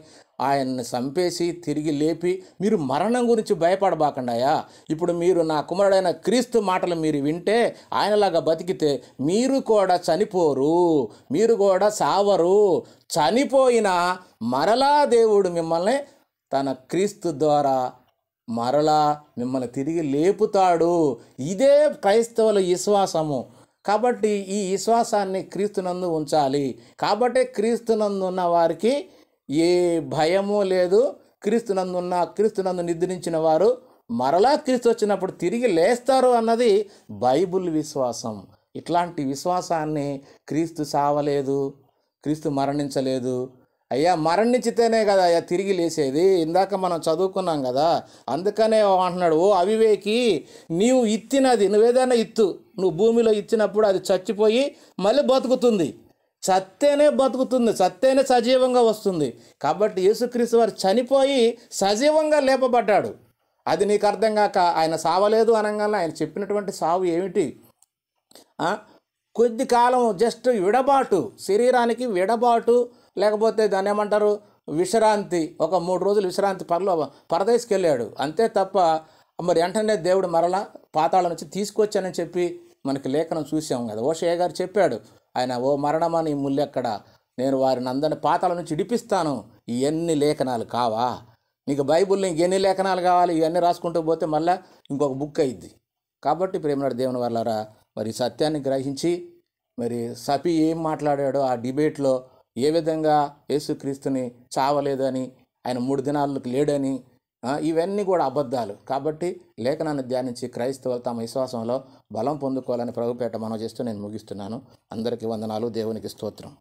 ఆయన్ని చంపేసి తిరిగి లేపి, మీరు మరణం గురించి భయపడబాకండాయా, ఇప్పుడు మీరు నా కుమారుడైన క్రీస్తు మాటలు మీరు వింటే ఆయనలాగా బతికితే మీరు కూడా చనిపోరు, మీరు కూడా సావరు. చనిపోయినా మరలా దేవుడు మిమ్మల్ని తన క్రీస్తు ద్వారా మరలా మిమ్మల్ని తిరిగి లేపుతాడు. ఇదే క్రైస్తవుల విశ్వాసము. కాబట్టి ఈ విశ్వాసాన్ని క్రీస్తునందు ఉంచాలి. కాబట్టి క్రీస్తునందు ఉన్న వారికి ఏ భయము లేదు. క్రీస్తునందు నిద్రించిన వారు మరలా క్రీస్తు వచ్చినప్పుడు తిరిగి లేస్తారు అన్నది బైబిల్ విశ్వాసం. ఇట్లాంటి విశ్వాసాన్ని క్రీస్తు సావలేదు, క్రీస్తు మరణించలేదు. అయ్యా మరణించితేనే కదా అయ్యా తిరిగి లేచేది. ఇందాక మనం చదువుకున్నాం కదా. అందుకనే అంటున్నాడు, ఓ అవివేకి, నీవు ఇత్తినది నువ్వేదైనా ఇత్తు, నువ్వు భూమిలో ఇచ్చినప్పుడు అది చచ్చిపోయి మళ్ళీ బతుకుతుంది. చత్తేనే బతుకుతుంది, చత్తేనే సజీవంగా వస్తుంది. కాబట్టి యేసుక్రీస్తు వారు చనిపోయి సజీవంగా లేపబడ్డాడు. అది నీకు అర్థం కాక ఆయన సావలేదు అనగానే ఆయన చెప్పినటువంటి సావు ఏమిటి? కొద్ది కాలం జస్ట్ విడబాటు, శరీరానికి విడబాటు, లేకపోతే దాన్ని ఏమంటారు విశ్రాంతి. ఒక 3 రోజులు విశ్రాంతి పరదేశకి వెళ్ళాడు అంతే తప్ప మరి వెంటనే దేవుడు మరలా పాతాళం నుంచి తీసుకొచ్చానని చెప్పి మనకి లేఖనం చూసాం కదా. ఓషయ్య గారు చెప్పాడు, ఆయన ఓ మరణమా నీ ముల్లెక్కడ, నేను వారిని అందరిని పాతాళం నుంచి ఇడిపిస్తాను. ఇవన్నీ లేఖనాలు కావా? నీకు బైబిల్లో ఇంకెన్ని లేఖనాలు కావాలి? ఇవన్నీ రాసుకుంటూ పోతే మళ్ళీ ఇంకొక బుక్ అయ్యిద్ది. కాబట్టి ప్రేమనాడు దేవుని వల్లరా మరి సత్యాన్ని గ్రహించి మరి సపి ఏం మాట్లాడాడో ఆ డిబేట్లో ఏ విధంగా యేసుక్రీస్తుని చావలేదని, ఆయన 3 దినాలకు లేడని, ఇవన్నీ కూడా అబద్ధాలు. కాబట్టి లేఖనాన్ని ధ్యానించి క్రైస్తవులు తమ విశ్వాసంలో బలం పొందుకోవాలని ప్రభుపేట మనం చేస్తూ నేను ముగిస్తున్నాను. అందరికీ వందనాలు. దేవునికి స్తోత్రం.